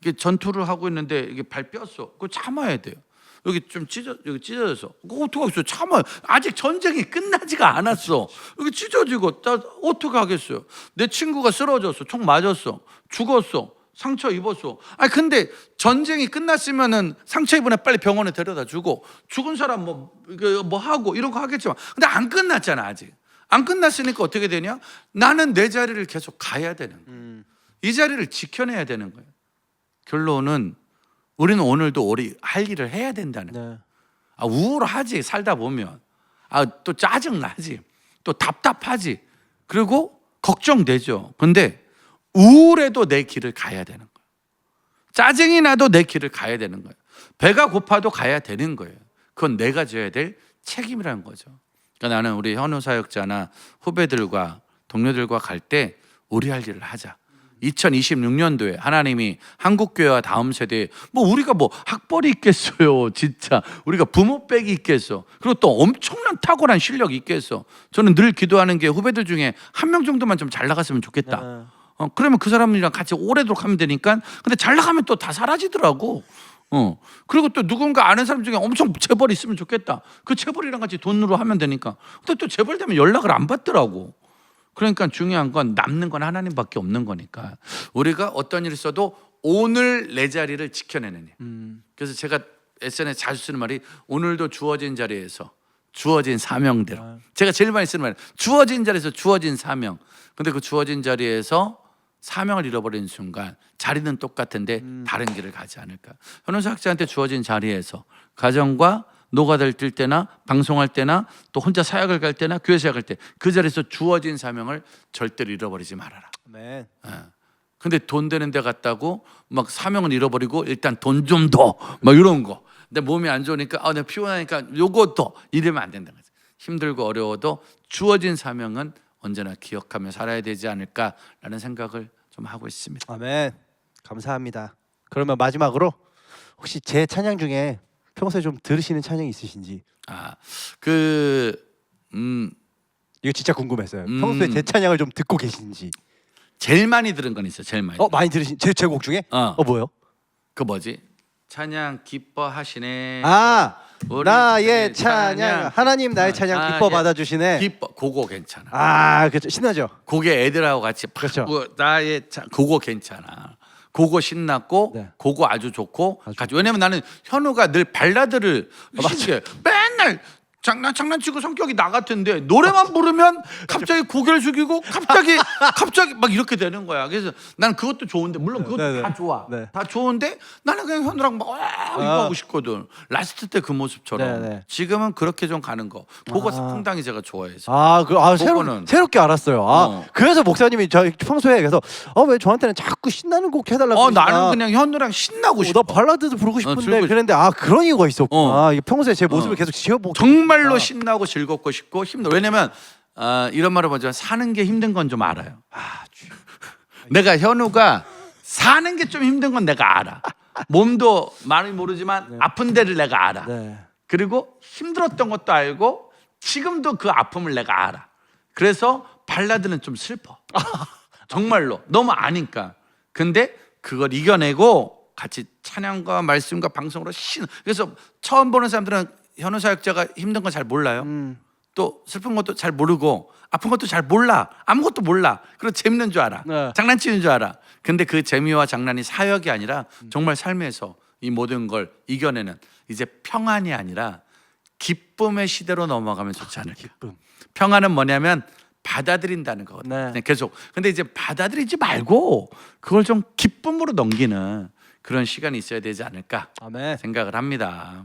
이게 전투를 하고 있는데 이게 발 뼈었어. 그거 참아야 돼요. 여기 좀 여기 찢어져서 그거 어떡하겠어요? 참아요. 아직 전쟁이 끝나지가 않았어. 여기 찢어지고 어떻게 하겠어요? 내 친구가 쓰러졌어. 총 맞았어. 죽었어. 상처 입었어. 근데 전쟁이 끝났으면은 상처 입은 애 빨리 병원에 데려다 주고 죽은 사람 뭐 하고 이런 거 하겠지만 근데 안 끝났잖아. 아직 안 끝났으니까 어떻게 되냐? 나는 내 자리를 계속 가야 되는 거예요. 이 자리를 지켜내야 되는 거예요. 결론은 우리는 오늘도 우리 할 일을 해야 된다는 거예요. 우울하지. 살다 보면 또 짜증나지. 또 답답하지. 그리고 걱정되죠. 근데 우울해도 내 길을 가야 되는 거예요. 짜증이 나도 내 길을 가야 되는 거예요. 배가 고파도 가야 되는 거예요. 그건 내가 져야 될 책임이라는 거죠. 그러니까 나는 우리 현우 사역자나 후배들과 동료들과 갈 때 우리 할 일을 하자. 2026년도에 하나님이 한국교회와 다음 세대에 우리가 학벌이 있겠어요. 진짜 우리가 부모백이 있겠어. 그리고 또 엄청난 탁월한 실력이 있겠어. 저는 늘 기도하는 게 후배들 중에 한 명 정도만 좀 잘 나갔으면 좋겠다. 그러면 그 사람이랑 같이 오래도록 하면 되니까. 근데 잘 나가면 또 다 사라지더라고. 그리고 또 누군가 아는 사람 중에 엄청 재벌이 있으면 좋겠다. 그 재벌이랑 같이 돈으로 하면 되니까. 근데 또 재벌 되면 연락을 안 받더라고. 그러니까 중요한 건 남는 건 하나님밖에 없는 거니까 우리가 어떤 일을 써도 오늘 내 자리를 지켜내는 일. 그래서 제가 SNS에 자주 쓰는 말이 오늘도 주어진 자리에서 주어진 사명대로. 제가 제일 많이 쓰는 말은 주어진 자리에서 주어진 사명. 근데 그 주어진 자리에서 사명을 잃어버리는 순간 자리는 똑같은데 다른 길을 가지 않을까. 현원사 학자한테 주어진 자리에서 가정과 노가다를 뛸 때나 방송할 때나 또 혼자 사역을 갈 때나 교회 사역할 때 그 자리에서 주어진 사명을 절대로 잃어버리지 말아라. 네. 근데 돈 되는 데 갔다고 막 사명을 잃어버리고 일단 돈 좀 더 막 이런 거. 근데 몸이 안 좋으니까 내가 피곤하니까 요거 더 이러면 안 된다는 거죠. 힘들고 어려워도 주어진 사명은 언제나 기억하며 살아야 되지 않을까라는 생각을 좀 하고 있습니다. 아멘. 감사합니다. 그러면 마지막으로 혹시 제 찬양 중에 평소에 좀 들으시는 찬양이 있으신지? 이거 진짜 궁금했어요. 평소에 제 찬양을 좀 듣고 계신지. 제일 많이 들은 건 있어. 제일 많이. 많이 들으신 제 곡 중에? 뭐요? 그 뭐지? 찬양 기뻐하시네. 우리 나의 찬양. 하나님 나의 찬양 기뻐 받아주시네. 기뻐. 그거 괜찮아. 그렇죠. 신나죠. 그게 애들하고 같이 그렇죠. 나의 그거 괜찮아. 그거 신났고 네. 그거 아주 좋고 같이. 왜냐면 나는 현우가 늘 발라드를 신기해. 맨날 장난치고 성격이 나 같은데 노래만 부르면 갑자기 고개를 숙이고 갑자기 막 이렇게 되는 거야. 그래서 난 그것도 좋은데 물론 그것도 네네. 다 좋아. 네. 다 좋은데 나는 그냥 현우랑 막 이거 하고 싶거든. 라스트 때 그 모습처럼. 네네. 지금은 그렇게 좀 가는 거. 그거 상당히 제가 좋아해서. 그거는. 새롭게 알았어요. 그래서 목사님이 저 평소에 그래서 왜 저한테는 자꾸 신나는 곡 해달라고 나는 그냥 현우랑 신나고 싶어. 나 발라드도 부르고 싶은데 즐거워. 그런데 그런 이유가 있었구나. 이게 평소에 제 모습을 계속 지어보고 정말로 신나고 즐겁고 싶고 힘들어. 왜냐면 이런 말을 먼저 사는 게 힘든 건 좀 알아요. 내가 현우가 사는 게 좀 힘든 건 내가 알아. 몸도 많이 모르지만 아픈 데를 내가 알아. 네. 그리고 힘들었던 것도 알고 지금도 그 아픔을 내가 알아. 그래서 발라드는 좀 슬퍼. 정말로 너무 아니까. 근데 그걸 이겨내고 같이 찬양과 말씀과 방송으로 그래서 처음 보는 사람들은 현우 사역자가 힘든 건 잘 몰라요. 또 슬픈 것도 잘 모르고 아픈 것도 잘 몰라. 아무것도 몰라. 그리고 재밌는 줄 알아. 네. 장난치는 줄 알아. 근데 그 재미와 장난이 사역이 아니라 정말 삶에서 이 모든 걸 이겨내는 이제 평안이 아니라 기쁨의 시대로 넘어가면 좋지 않을까. 기쁨. 평안은 뭐냐면 받아들인다는 거거든요. 네. 그냥 계속. 근데 이제 받아들이지 말고 그걸 좀 기쁨으로 넘기는 그런 시간이 있어야 되지 않을까 아멘. 생각을 합니다.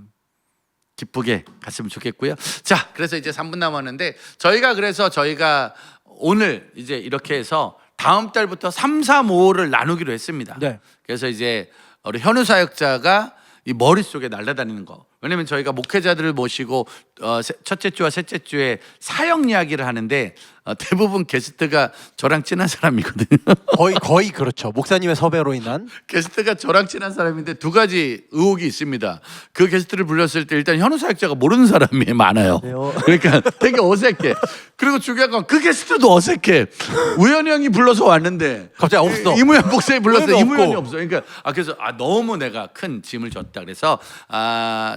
기쁘게 갔으면 좋겠고요. 자, 그래서 이제 3분 남았는데 저희가 오늘 이제 이렇게 해서 다음 달부터 3, 4, 5를 나누기로 했습니다. 네. 그래서 이제 우리 현우 사역자가 이 머릿속에 날아다니는 거. 왜냐면 저희가 목회자들을 모시고 첫째 주와 셋째 주에 사역 이야기를 하는데 대부분 게스트가 저랑 친한 사람이거든요. 거의 그렇죠. 목사님의 섭외로 인한. 게스트가 저랑 친한 사람인데 두 가지 의혹이 있습니다. 그 게스트를 불렀을 때 일단 현우 사역자가 모르는 사람이 많아요. 그러니까 되게 어색해. 그리고 중요한 건 그 게스트도 어색해. 우연히 형이 불러서 왔는데 갑자기 없어. 이무현 목사님 불렀는데 우연히 이무현이 없고. 없어. 그러니까 그래서 너무 내가 큰 짐을 졌다. 그래서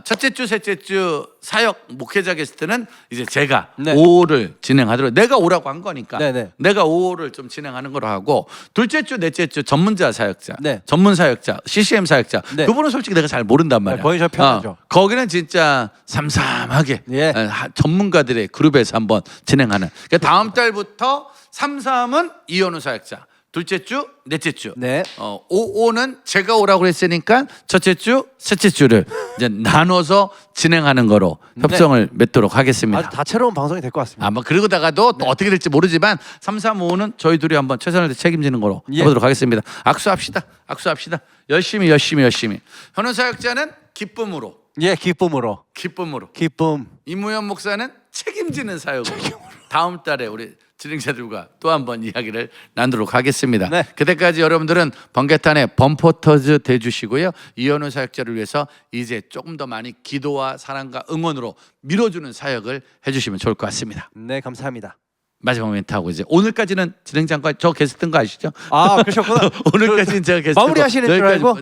첫째 주, 셋째 주 사역 목회자 게스트는 이제 제가 네. 5호를 진행하도록 내가 오라고 한 거니까 네네. 내가 5호를 좀 진행하는 거로 하고 둘째 주, 넷째 주 전문자 사역자, 네. 전문 사역자, CCM 사역자 네. 그분은 솔직히 내가 잘 모른단 말이야. 거의 저 편하죠. 거기는 진짜 삼삼하게 예. 전문가들의 그룹에서 한번 진행하는. 그러니까 다음 달부터 3, 3은 이현우 사역자. 둘째 주, 넷째 주. 네. 5는 제가 오라고 했으니까 첫째 주, 셋째 주를 이제 나눠서 진행하는 거로 협정을 맺도록 하겠습니다. 아주 다채로운 방송이 될 것 같습니다. 아마 그러다가도 또 어떻게 될지 모르지만 3, 3, 5는 저희 둘이 한번 최선을 다해 책임지는 거로 해보도록 하겠습니다. 악수합시다. 열심히. 현우 사역자는 기쁨으로. 예, 기쁨으로. 기쁨. 이무현 목사는 책임지는 사역으로. 다음 달에 우리 진행자들과 또 한번 이야기를 나누도록 하겠습니다. 네. 그때까지 여러분들은 번개탄의 범포터즈 돼주시고요. 이현우 사역자를 위해서 이제 조금 더 많이 기도와 사랑과 응원으로 밀어주는 사역을 해주시면 좋을 것 같습니다. 네, 감사합니다. 마지막 멘트하고 이제 오늘까지는 진행자과 저 게스트인 거 아시죠? 아 그러셨구나. 오늘까지는 제가 게스트 마무리하시는 줄 알고?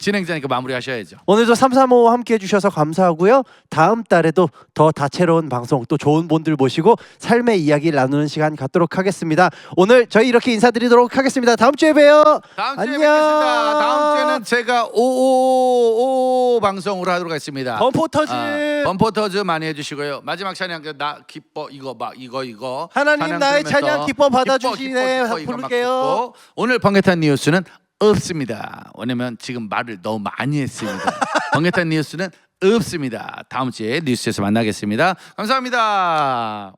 진행자니까 마무리하셔야죠. 오늘도 335 함께 해주셔서 감사하고요. 다음 달에도 더 다채로운 방송 또 좋은 분들 모시고 삶의 이야기 나누는 시간 갖도록 하겠습니다. 오늘 저희 이렇게 인사드리도록 하겠습니다. 다음 주에 봬요. 다음 주에 안녕. 뵙겠습니다. 다음 주에는 제가 555 방송으로 하도록 하겠습니다. 범포터즈. 범포터즈 많이 해주시고요. 마지막 찬양 나 기뻐 이거 막 이거 하나님 찬양 나의 들으면서 찬양 기뻐 받아주시네. 기뻐, 이거 막 부를게요. 듣고. 오늘 번개탄 뉴스는 없습니다. 왜냐면 지금 말을 너무 많이 했습니다. 번개탄 뉴스는 없습니다. 다음 주에 뉴스에서 만나겠습니다. 감사합니다.